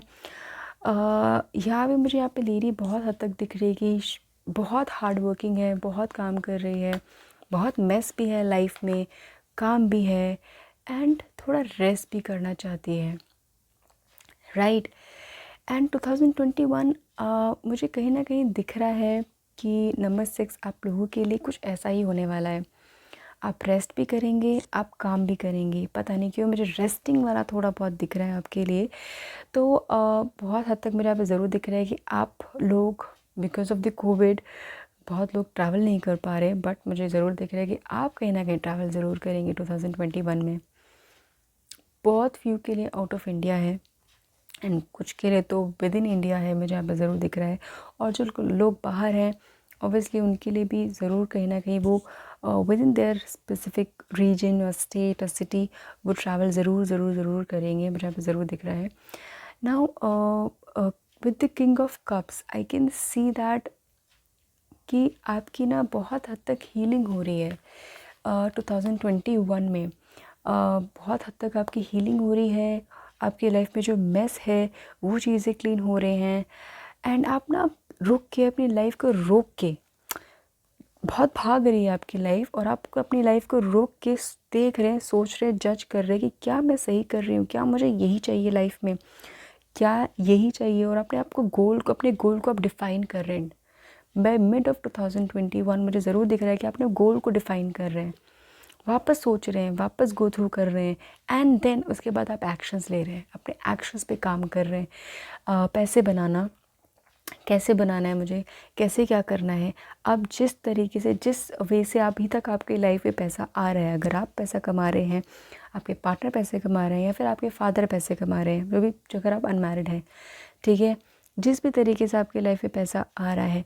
यहाँ पे मुझे यहाँ पे लेडी बहुत हद तक दिख रही है कि बहुत हार्ड वर्किंग है, बहुत काम कर रही है, बहुत मेस भी है लाइफ में, काम भी है, एंड थोड़ा रेस्ट भी करना चाहती है, राइट। एंड 2021 मुझे कहीं ना कहीं दिख रहा है कि नंबर 6 आप लोगों के लिए कुछ ऐसा ही होने वाला है। आप रेस्ट भी करेंगे, आप काम भी करेंगे, पता नहीं क्यों मुझे रेस्टिंग वाला थोड़ा बहुत दिख रहा है आपके लिए। तो बहुत हद तक मेरे यहाँ पे ज़रूर दिख रहा है कि आप लोग बिकॉज ऑफ द कोविड बहुत लोग ट्रैवल नहीं कर पा रहे, बट मुझे ज़रूर दिख रहा है कि आप कहीं ना कहीं ट्रैवल ज़रूर करेंगे 2021 में। बहुत फ्यू के लिए आउट ऑफ इंडिया है एंड कुछ के लिए तो विद इन इंडिया है, मुझे यहाँ पे ज़रूर दिख रहा है। और जो लोग बाहर हैं ऑब्वियसली उनके लिए भी ज़रूर कहीं ना कहीं वो within their specific region और स्टेट और सिटी वो ट्रैवल ज़रूर करेंगे, मुझे यहाँ पे ज़रूर दिख रहा है। Now with the king of cups I can see that कि आपकी ना बहुत हद तक हीलिंग हो रही है 2021 में। बहुत हद तक आपकी हीलिंग हो रही है, आपकी लाइफ में जो मेस है वो चीज़ें क्लीन हो रहे हैं, एंड आप ना रुक के अपनी लाइफ को रोक के, बहुत भाग रही है आपकी लाइफ और आप अपनी लाइफ को रोक के देख रहे हैं, सोच रहे हैं, जज कर रहे हैं कि क्या मैं सही कर रही हूँ, क्या मुझे यही चाहिए लाइफ में, क्या यही चाहिए। और अपने आप को अपने गोल को आप डिफ़ाइन कर रहे हैं। बाय मिड ऑफ 2021 मुझे ज़रूर दिख रहा है कि अपने गोल को डिफ़ाइन कर रहे हैं, वापस सोच रहे हैं, वापस गो थ्रू कर रहे हैं, एंड देन उसके बाद आप एक्शंस ले रहे हैं, अपने एक्शंस पे काम कर रहे हैं। पैसे बनाना, कैसे बनाना है मुझे, कैसे क्या करना है। अब जिस तरीके से, जिस वे से अभी तक आपकी लाइफ में पैसा आ रहा है, अगर आप पैसा कमा रहे हैं, आपके पार्टनर पैसे कमा रहे हैं, या फिर आपके फादर पैसे कमा रहे हैं, जो भी, अगर आप अनमैरिड हैं, ठीक है, जिस भी तरीके से आपकी लाइफ में पैसा आ रहा है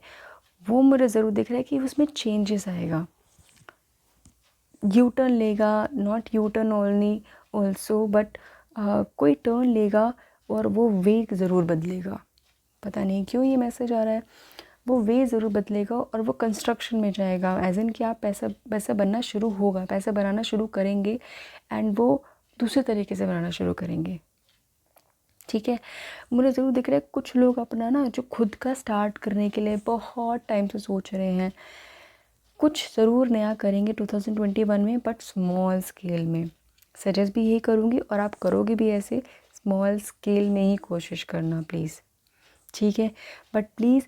वो मुझे ज़रूर दिख रहा है कि उसमें चेंजेस आएगा, यू टर्न लेगा, not U turn only also, but कोई टर्न लेगा और वो वे ज़रूर बदलेगा। पता नहीं क्यों ये मैसेज आ रहा है, वो वे ज़रूर बदलेगा और वो कंस्ट्रक्शन में जाएगा, एज इन कि आप पैसा बनना शुरू होगा, पैसा बनाना शुरू करेंगे, एंड वो दूसरे तरीके से बनाना शुरू करेंगे, ठीक है। मुझे ज़रूर दिख रहा है कुछ लोग अपना ना जो खुद का स्टार्ट करने के लिए बहुत टाइम से सोच रहे हैं, कुछ ज़रूर नया करेंगे 2021 में, बट स्मॉल स्केल में। सजेस्ट भी यही करूँगी और आप करोगे भी ऐसे, स्मॉल स्केल में ही कोशिश करना प्लीज़, ठीक है। But please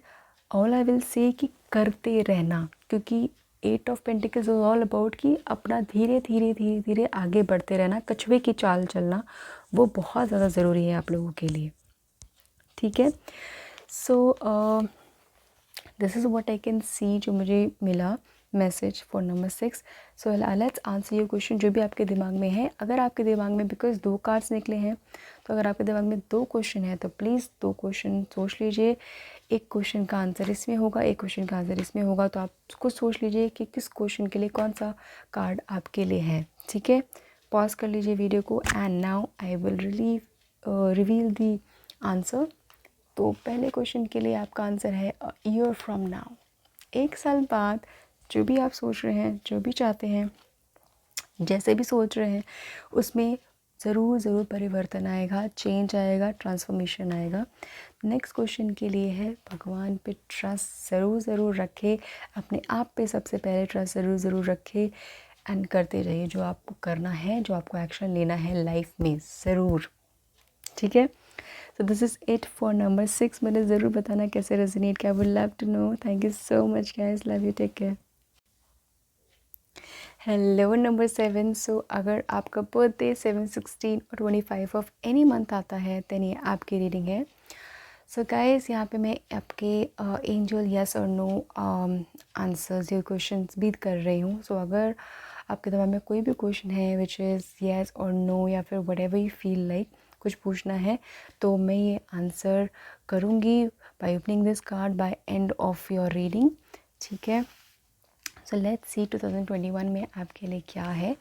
all I will say कि करते रहना, क्योंकि 8 of pentacles is all about कि अपना धीरे धीरे आगे बढ़ते रहना, कछुए की चाल चलना, वो बहुत ज़्यादा ज़रूरी है आप लोगों के लिए, ठीक है। So this is what I can सी, जो मुझे मिला message for number 6। So let's answer your question जो भी आपके दिमाग में है। अगर आपके दिमाग में, बिकॉज 2 कार्ड्स निकले हैं, तो अगर आपके दिमाग में 2 क्वेश्चन है तो प्लीज़ 2 क्वेश्चन सोच लीजिए। एक क्वेश्चन का आंसर इसमें होगा, एक क्वेश्चन का आंसर इसमें होगा, तो आप खुद सोच लीजिए कि किस क्वेश्चन के लिए कौन सा कार्ड आपके लिए है, ठीक है। पॉज कर लीजिए वीडियो को, and now I will reveal the answer. तो पहले क्वेश्चन के लिए आपका आंसर है अ ईयर फ्रॉम नाउ। 1 साल बाद जो भी आप सोच रहे हैं, जो भी चाहते हैं, जैसे भी सोच रहे हैं, उसमें ज़रूर परिवर्तन आएगा, चेंज आएगा, ट्रांसफॉर्मेशन आएगा। नेक्स्ट क्वेश्चन के लिए है भगवान पे ट्रस्ट ज़रूर रखें, अपने आप पे सबसे पहले ट्रस्ट ज़रूर रखें, एंड करते रहिए जो आपको करना है, जो आपको एक्शन लेना है लाइफ में ज़रूर, ठीक है। So this is it for number 6। मुझे ज़रूर बताना कैसे रेजोनेट किया, I would love to know. Thank you so much guys, love you, take care. Hello number 7। So अगर आपका बर्थडे 7, 16 और 25 ऑफ एनी मंथ आता है, देन ये आपकी रीडिंग है। सो गाइस, यहाँ पे मैं आपके एंजल यस और नो आंसर्स या क्वेश्चंस भी कर रही हूँ. सो अगर आपके दिमाग में कोई भी क्वेश्चन है विच इज़ यस और नो या फिर व्हाटएवर यू फील लाइक कुछ पूछना है, तो मैं ये आंसर करूँगी by opening this card by end of your reading. ठीक है. सो लेट्स सी 2021 में आपके लिए क्या है.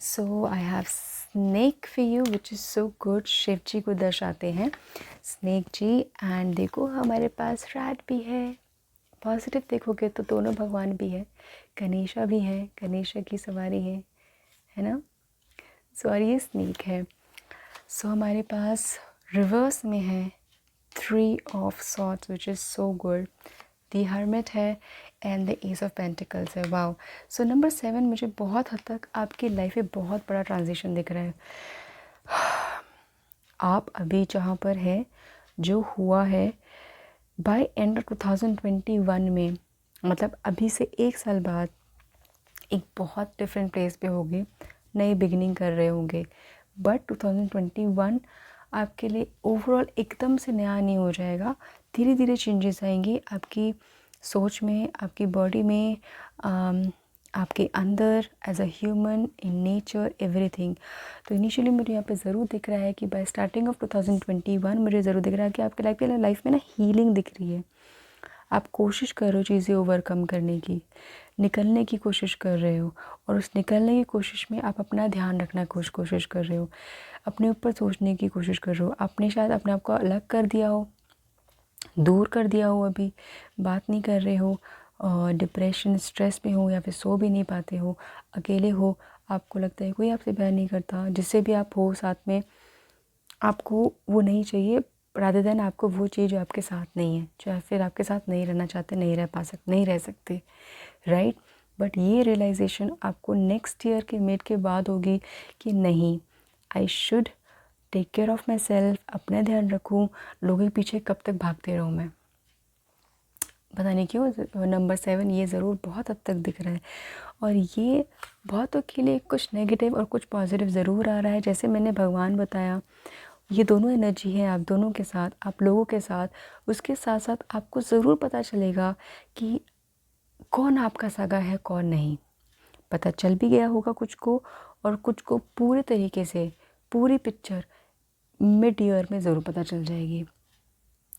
So I have snake for you which is so good. Shiv ji को दर्शाते हैं स्नेक जी. एंड देखो हमारे पास रैट भी है. पॉजिटिव देखोगे तो दोनों भगवान भी है. गणेशा भी है, गणेशा की सवारी है ना. सो और ये स्नेक है. सो हमारे पास रिवर्स में है 3 of swords which is so good. The hermit है and the ace of pentacles है. वाओ. सो नंबर 7 मुझे बहुत हद तक आपकी लाइफ में बहुत बड़ा ट्रांजिशन दिख रहा है. आप अभी जहाँ पर है, जो हुआ है बाय एंड ऑफ 2021 में, मतलब अभी से 1 साल बाद एक बहुत डिफरेंट प्लेस पे होगे, नई बिगिनिंग कर रहे होंगे. बट 2021 आपके लिए ओवरऑल एकदम से नया नहीं हो जाएगा. धीरे धीरे चेंजेस आएंगे आपकी सोच में, आपकी बॉडी में, आपके अंदर, as a human, in nature, everything. तो इनिशियली मुझे यहाँ पे ज़रूर दिख रहा है कि बाय स्टार्टिंग ऑफ 2021 मुझे ज़रूर दिख रहा है कि आपके लाइफ में ना हीलिंग दिख रही है. आप कोशिश कर रहे हो चीज़ें ओवरकम करने की, निकलने की कोशिश कर रहे हो. और उस निकलने की कोशिश में आप अपना ध्यान रखना कोशिश कर रहे हो, अपने ऊपर सोचने की कोशिश कर रहे हो. आपने शायद अपने आप को अलग कर दिया हो, दूर कर दिया हो, अभी बात नहीं कर रहे हो, डिप्रेशन स्ट्रेस में हो या फिर सो भी नहीं पाते हो, अकेले हो. आपको लगता है कोई आपसे प्यार नहीं करता. जिससे भी आप हो साथ में, आपको वो नहीं चाहिए, रादर देन आपको वो चीज़ जो आपके साथ नहीं है, जो फिर आपके साथ नहीं रहना चाहते, नहीं रह सकते. राइट. बट ये रियलाइजेशन आपको नेक्स्ट ईयर के मिड के बाद होगी कि नहीं, I should take care of my myself ध्यान रखूँ. लोगों के पीछे कब तक भागते रहूँ मैं, पता नहीं क्यों. नंबर 7 ये ज़रूर बहुत हद तक दिख रहा है. और ये बहुतों के लिए कुछ नेगेटिव और कुछ पॉजिटिव ज़रूर आ रहा है. जैसे मैंने भगवान बताया, ये दोनों एनर्जी है आप दोनों के साथ, आप लोगों के साथ. उसके साथ साथ आपको ज़रूर पता चलेगा कि कौन आपका सगा है, कौन नहीं. पता चल भी गया होगा कुछ को, और कुछ को पूरे तरीके से पूरी पिक्चर मिड ईयर में ज़रूर पता चल जाएगी.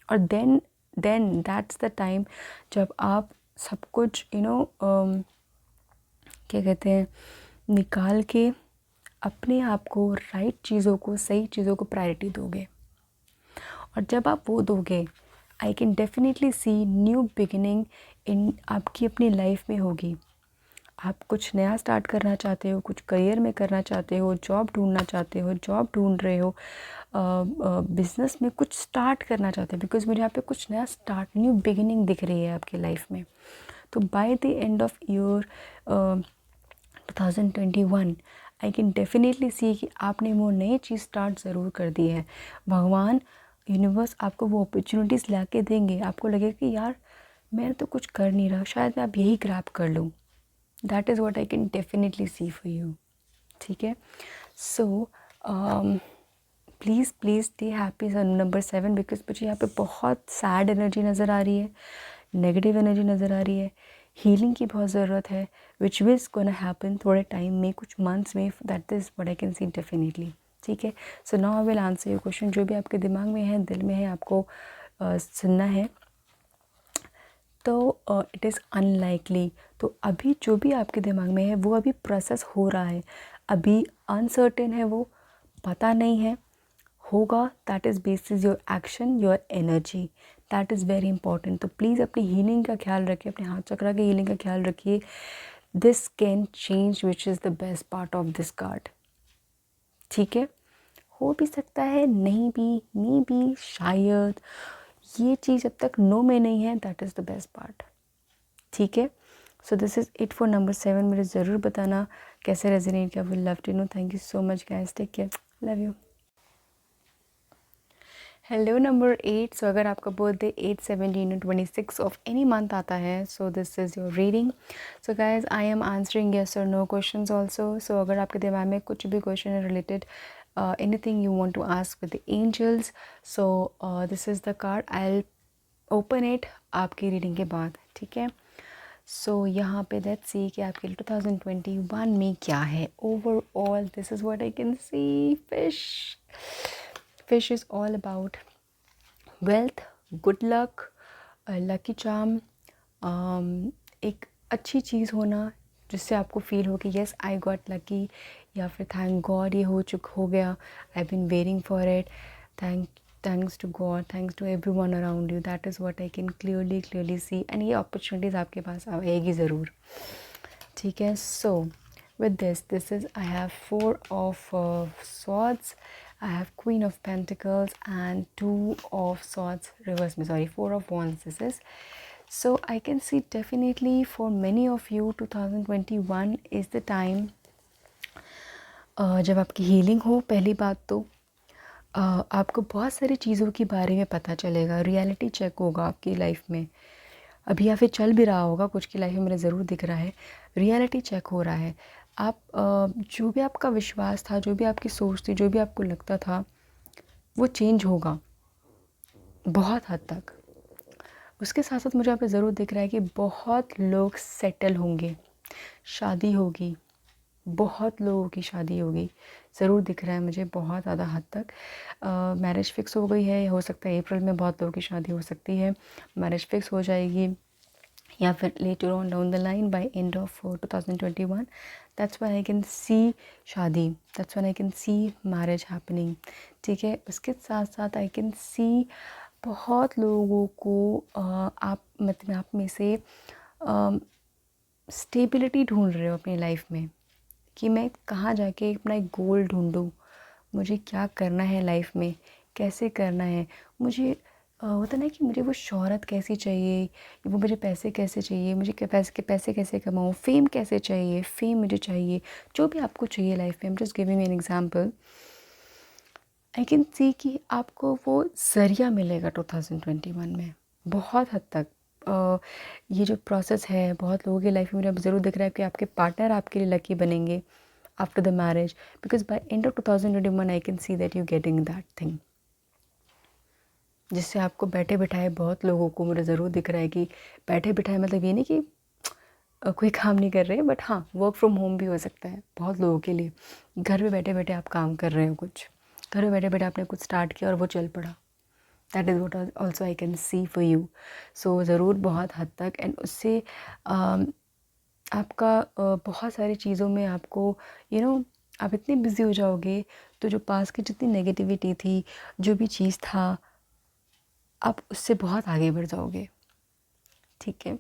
और देन दैट्स द टाइम जब आप सब कुछ क्या कहते हैं, निकाल के अपने आप को, राइट चीज़ों को, सही चीज़ों को प्रायोरिटी दोगे. और जब आप वो दोगे, I can definitely see new beginning in आपकी अपनी लाइफ में होगी. आप कुछ नया स्टार्ट करना चाहते हो, कुछ करियर में करना चाहते हो, जॉब ढूंढना चाहते हो, जॉब ढूंढ रहे हो, बिज़नेस में कुछ स्टार्ट करना चाहते हो. बिकॉज मुझे यहाँ पे कुछ नया स्टार्ट, न्यू बिगिनिंग दिख रही है आपकी लाइफ में. तो by the end of year 2021 I can definitely see कि आपने वो नई चीज़ स्टार्ट ज़रूर कर दी है. भगवान, यूनिवर्स आपको वो अपॉर्चुनिटीज़ ला के देंगे. आपको लगेगा कि यार मैं तो कुछ कर नहीं रहा, शायद मैं अब यही ग्रैब कर लूँ. That is what I can definitely see for you. ठीक है. So please stay happy number 7. Because मुझे यहाँ पे बहुत सैड एनर्जी नज़र आ रही है, नेगेटिव एनर्जी नज़र आ रही है. हीलिंग की बहुत ज़रूरत है, विच विल गोना हैपन थोड़े टाइम में, कुछ मंथ्स में. That is what I can C definitely. ठीक है. So now I will answer your question. जो भी आपके दिमाग में है, दिल में है, आपको सुनना है. तो इट इज़ अनलाइकली. तो अभी जो भी आपके दिमाग में है वो अभी प्रोसेस हो रहा है, अभी अनसर्टेन है, वो पता नहीं है, होगा. That is basis your action, your energy. That is very important. तो प्लीज़ अपनी हीलिंग का ख्याल रखिए, अपने हाथ चक्रा की हीलिंग का ख्याल रखिए. This can change which is the best part of this card. ठीक है. हो भी सकता है, नहीं भी, मे बी, शायद. ये चीज़ जब तक नो में नहीं है, that is the best part. ठीक है. So this is it for number 7. मुझे ज़रूर बताना कैसे रेजोनेट किया. Will love to know. Thank you so much guys. Take care. Love you. Hello number 8. So अगर आपका बर्थडे 8, 17 और 26 ऑफ एनी मंथ आता है, so this is your reading. So guys, I am answering yes और know questions also. सो अगर आपके दिमाग में कुछ भी क्वेश्चन है related anything you want to ask with the angels. So this is the card. I'll open it आपकी reading के बाद, ठीक है. सो यहाँ पे लेट्स सी कि आपके लिए 2021 में क्या है. Overall this is what I can C. Fish is all about wealth, good luck, lucky charm, एक अच्छी चीज़ होना जिससे आपको फील हो कि येस आई गॉट लकी, या फिर थैंक गॉड ये हो गया, I been waiting for it, thanks to God, thanks to everyone around you. That is what I can clearly see. And ये opportunities आपके पास आएगी ज़रूर, ठीक है. So with this is I have 4 of swords, I have Queen of Pentacles and 2 of swords reverse में, sorry 4 of wands this is. So I can see definitely for many of you 2021 is the time जब आपकी healing हो. पहली बात तो आपको बहुत सारी चीज़ों के बारे में पता चलेगा, रियलिटी चेक होगा आपकी लाइफ में. अभी या फिर चल भी रहा होगा, कुछ की लाइफ में मुझे ज़रूर दिख रहा है, रियलिटी चेक हो रहा है. आप जो भी आपका विश्वास था, जो भी आपकी सोच थी, जो भी आपको लगता था, वो चेंज होगा बहुत हद तक. उसके साथ साथ मुझे यहाँ पे ज़रूर दिख रहा है कि बहुत लोग सेटल होंगे, शादी होगी, बहुत लोगों की शादी होगी, ज़रूर दिख रहा है मुझे बहुत ज़्यादा हद तक. मैरिज फ़िक्स हो गई है, हो सकता है अप्रैल में बहुत लोगों की शादी हो सकती है, मैरिज फ़िक्स हो जाएगी, या फिर later on down the line by end of 2021. That's why I can see शादी, that's why I can see marriage happening, ठीक है. उसके साथ साथ आई कैन सी बहुत लोगों को आप मतलब आप में से स्टेबिलिटी ढूंढ रहे हो अपनी लाइफ में कि मैं कहाँ जाके अपना एक गोल ढूंढूं, मुझे क्या करना है लाइफ में, कैसे करना है. मुझे होता ना कि मुझे वो शोहरत कैसी चाहिए, वो मुझे पैसे कैसे चाहिए, मुझे पैसे कैसे कमाऊँ, फेम कैसे चाहिए, फेम मुझे चाहिए, जो भी आपको चाहिए लाइफ में. Just giving an example. I can सी कि आपको वो ज़रिया मिलेगा 2021 में बहुत हद तक. ये जो प्रोसेस है बहुत लोगों की लाइफ में मुझे अब ज़रूर दिख रहा है कि आपके पार्टनर आपके लिए लकी बनेंगे after the marriage, because by end of 2021 I can see that you getting that thing, जिससे आपको बैठे बिठाए बहुत लोगों को मुझे ज़रूर दिख रहा है कि बैठे बिठाए मतलब ये नहीं कि कोई काम नहीं कर रहे, बट हाँ वर्क फ्रॉम होम भी हो सकता है बहुत लोगों के लिए. घर में बैठे बैठे आप काम कर रहे हो, कुछ घर में बैठे बैठे आपने कुछ स्टार्ट किया और वो चल पड़ा. That is what also I can see for you. So ज़रूर बहुत हद तक. एंड उससे आपका बहुत सारी चीज़ों में आपको आप इतने बिज़ी हो जाओगे, तो जो पास की जितनी नेगेटिविटी थी, जो भी चीज़ था, आप उससे बहुत आगे बढ़ जाओगे, ठीक है.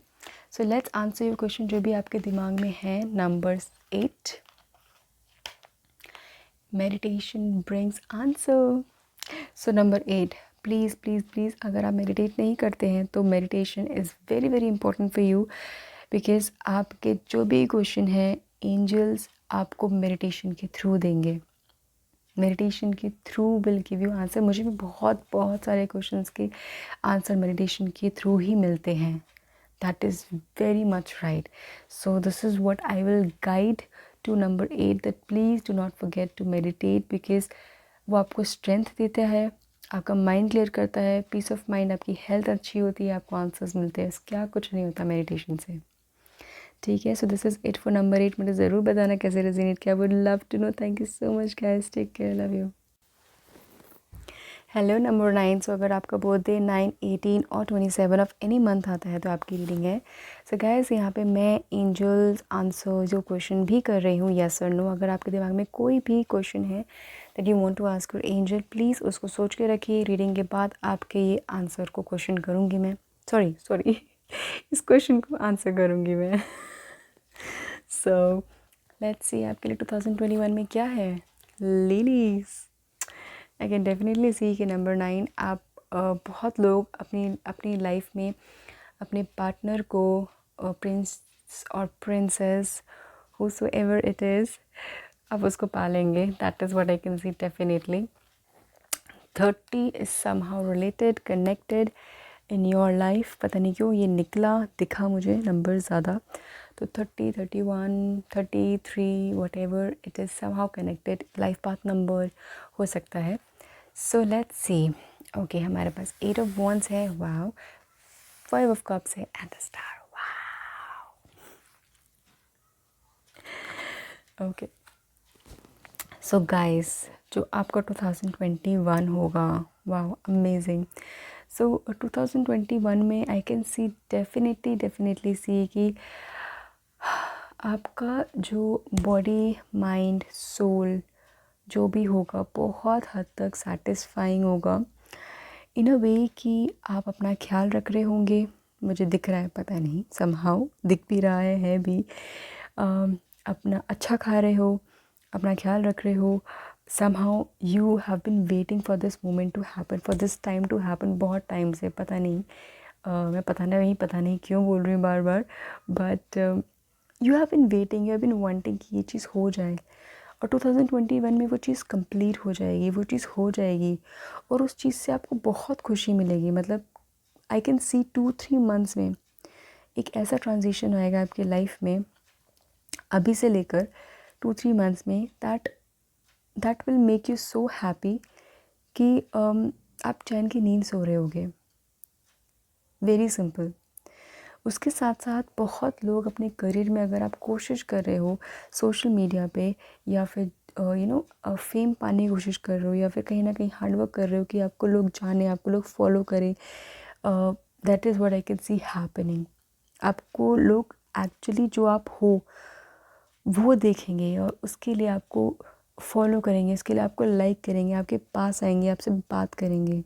So let's answer your question जो भी आपके दिमाग में है. Number 8, meditation brings answer. So number 8, please please please अगर आप मेडिटेट नहीं करते हैं तो meditation is very very important for you, because आपके जो भी क्वेश्चन है एंजल्स आपको मेडिटेशन के थ्रू देंगे, मेडिटेशन के through will give you answer. मुझे भी बहुत बहुत सारे क्वेश्चंस के आंसर मेडिटेशन के थ्रू ही मिलते हैं. That is very much right. So this is what I will guide to number 8, that please do not forget to meditate, because वो आपको स्ट्रेंथ देता है, आपका माइंड क्लियर करता है, पीस ऑफ माइंड, आपकी हेल्थ अच्छी होती है, आपको आंसर्स मिलते हैं. क्या कुछ नहीं होता मेडिटेशन से, ठीक है. So this is it for number 8. मुझे ज़रूर बताना कैसे रेजोनेट किया. Would love to know. Thank you so much guys. Take care. Love you. Hello number 9. So अगर आपका बर्थडे 9, 18 और 27 ऑफ एनी मंथ आता है तो आपकी रीडिंग है. सो गाइस यहाँ पे मैं एंजल्स आंसर जो क्वेश्चन भी कर रही हूँ, यस और नो. अगर आपके दिमाग में कोई भी क्वेश्चन है that you want to ask your angel, please उसको सोच के रखिए. रीडिंग के बाद आपके ये आंसर को क्वेश्चन करूँगी मैं, सॉरी इस क्वेश्चन को आंसर करूँगी मैं. सो लेट्स सी आपके लिए 2021 में क्या है. Lilies, I can definitely see कि नंबर 9 आप बहुत लोग अपनी लाइफ में अपने पार्टनर को प्रिंस और प्रिंसेस whosoever it is आप उसको पालेंगे. That is what I can C definitely. 30 is somehow related, connected in your life. पता नहीं क्यों ये दिखा मुझे नंबर ज़्यादा. तो 30, 31, 33 what ever it is somehow connected, life path number हो सकता है. सो लेट्स सी. ओके, हमारे पास 8 ऑफ वॉन्ड्स है, वाओ. 5 ऑफ कप्स है and the star. Okay, so guys, जो आपका 2021 होगा, वाओ अमेजिंग. सो 2021 में I can C definitely see कि आपका जो बॉडी, माइंड, सोल जो भी होगा बहुत हद तक सेटिस्फाइंग होगा, इन अ वे कि आप अपना ख्याल रख रहे होंगे. मुझे दिख रहा है, पता नहीं, समहाउ दिख भी रहा है भी. अपना अच्छा खा रहे हो, अपना ख्याल रख रहे हो. Somehow you have been waiting for this moment to happen, for this time to happen. बहुत टाइम से, पता नहीं, मैं पता नहीं क्यों बोल रही हूँ बार बार, but you have been waiting, you have been wanting कि ये चीज़ हो जाए. और 2021 में वो चीज़ कंप्लीट हो जाएगी, वो चीज़ हो जाएगी और उस चीज़ से आपको बहुत खुशी मिलेगी. मतलब आई कैन सी 2-3 मंथ्स में एक ऐसा ट्रांजिशन आएगा आपकी लाइफ में, अभी से लेकर 2-3 मंथ्स में, that will make you so happy कि आप चैन की नींद सो रहे होगे. Very simple. उसके साथ साथ बहुत लोग अपने करियर में, अगर आप कोशिश कर रहे हो सोशल मीडिया पे या फिर फेम पाने की कोशिश कर रहे हो या फिर कहीं ना कहीं हार्डवर्क कर रहे हो कि आपको लोग जाने, आपको लोग फॉलो करें, that is what I can C happening. आपको लोग एक्चुअली जो आप हो वो देखेंगे और उसके लिए आपको फॉलो करेंगे, उसके लिए आपको लाइक करेंगे, आपके पास आएंगे, आपसे बात करेंगे.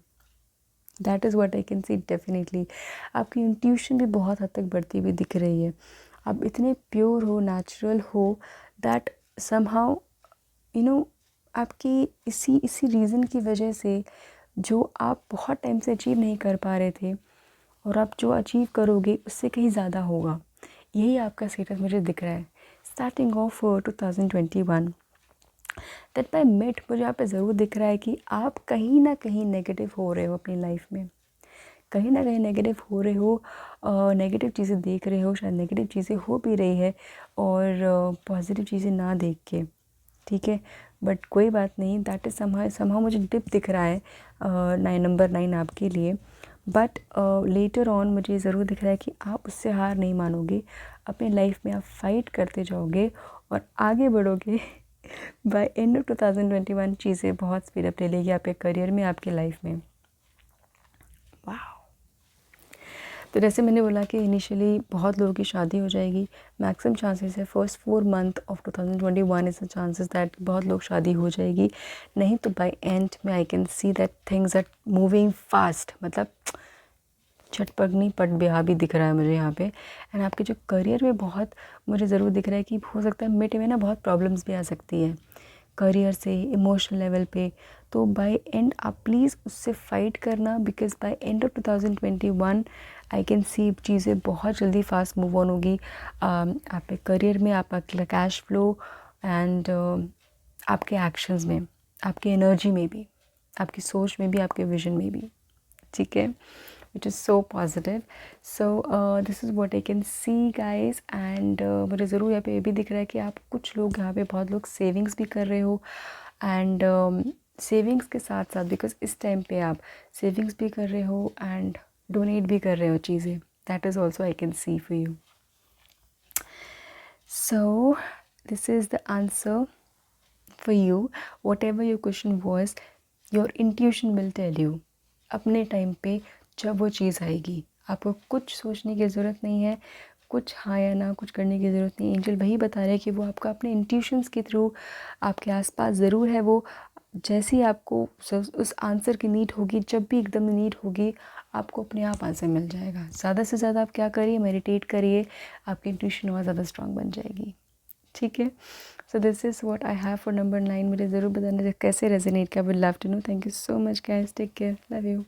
That is what I can C definitely. आपकी इंट्यूशन भी बहुत हद तक बढ़ती हुई दिख रही है. आप इतने प्योर हो, नेचुरल हो, दैट समहाउ आपकी इसी रीज़न की वजह से जो आप बहुत टाइम से अचीव नहीं कर पा रहे थे और आप जो अचीव करोगे उससे कहीं ज़्यादा होगा. यही आपका स्टेटस मुझे दिख रहा है starting of 2021. That by mid मुझे यहाँ पे ज़रूर दिख रहा है कि आप कहीं ना कहीं नेगेटिव हो रहे हो अपनी लाइफ में, कहीं ना कहीं नेगेटिव हो रहे हो, नेगेटिव चीज़ें देख रहे हो, शायद नेगेटिव चीज़ें हो भी रही है और पॉजिटिव चीज़ें ना देख के. ठीक है, बट कोई बात नहीं. दैट इज़ समहाउ मुझे डिप दिख रहा है नंबर 9 आपके लिए. बट लेटर ऑन मुझे ज़रूर दिख रहा है कि आप उससे हार नहीं मानोगे. अपनी लाइफ में आप फाइट करते जाओगे और आगे बढ़ोगे. बाय एंड ऑफ 2021 चीज़ें बहुत स्पीड अप ले लेगी आपके करियर में, आपके लाइफ में. वाह. तो जैसे मैंने बोला कि इनिशियली बहुत लोगों की शादी हो जाएगी. मैक्सिमम चांसेस है first 4 month of 2021 is the chances that बहुत लोग शादी हो जाएगी. नहीं तो बाय एंड में I can see that things are moving fast. मतलब झटपट नहीं पट ब्याह भी दिख रहा है मुझे यहाँ पे. एंड आपके जो करियर में बहुत मुझे ज़रूर दिख रहा है कि हो सकता है मिड में ना बहुत प्रॉब्लम्स भी आ सकती है करियर से, इमोशनल लेवल पे. तो बाय एंड आप प्लीज़ उससे फाइट करना, because by end of 2021 I can सी चीज़ें बहुत जल्दी फास्ट मूव ऑन होगी आपके करियर में, आपका कैश फ्लो एंड आपके एक्शंस में, आपकी एनर्जी में भी, आपकी सोच में भी, आपके विजन में भी. ठीक है, which is so positive. So this is what I can see guys. and मुझे ज़रूर यहाँ पे ये भी दिख रहा है कि आप कुछ लोग यहाँ पे बहुत लोग सेविंग्स भी कर रहे हो. एंड सेविंग्स के साथ साथ बिकॉज इस टाइम पे आप सेविंग्स भी कर रहे हो एंड डोनेट भी कर रहे हो चीज़ें. That is also I can see for you. So this is the answer for you. Whatever your question was, your intuition will tell you. अपने टाइम पे जब वो चीज़ आएगी, आपको कुछ सोचने की ज़रूरत नहीं है, कुछ हाँ या ना कुछ करने की ज़रूरत नहीं. एंजल वही बता रहे हैं कि वो आपका अपने इंट्यूशंस के थ्रू आपके आसपास ज़रूर है. वो जैसे ही आपको उस आंसर की नीड होगी, जब भी एकदम नीड होगी, आपको अपने आप आंसर मिल जाएगा. ज़्यादा से ज़्यादा आप क्या करिए, मेडिटेट करिए, आपकी इंट्यूशन और ज़्यादा स्ट्रांग बन जाएगी. ठीक है. So this is what I have for number 9. मुझे ज़रूर बताना कैसे रेजोनेट किया. Will love to know. Thank you so much guys. Take care. Love you.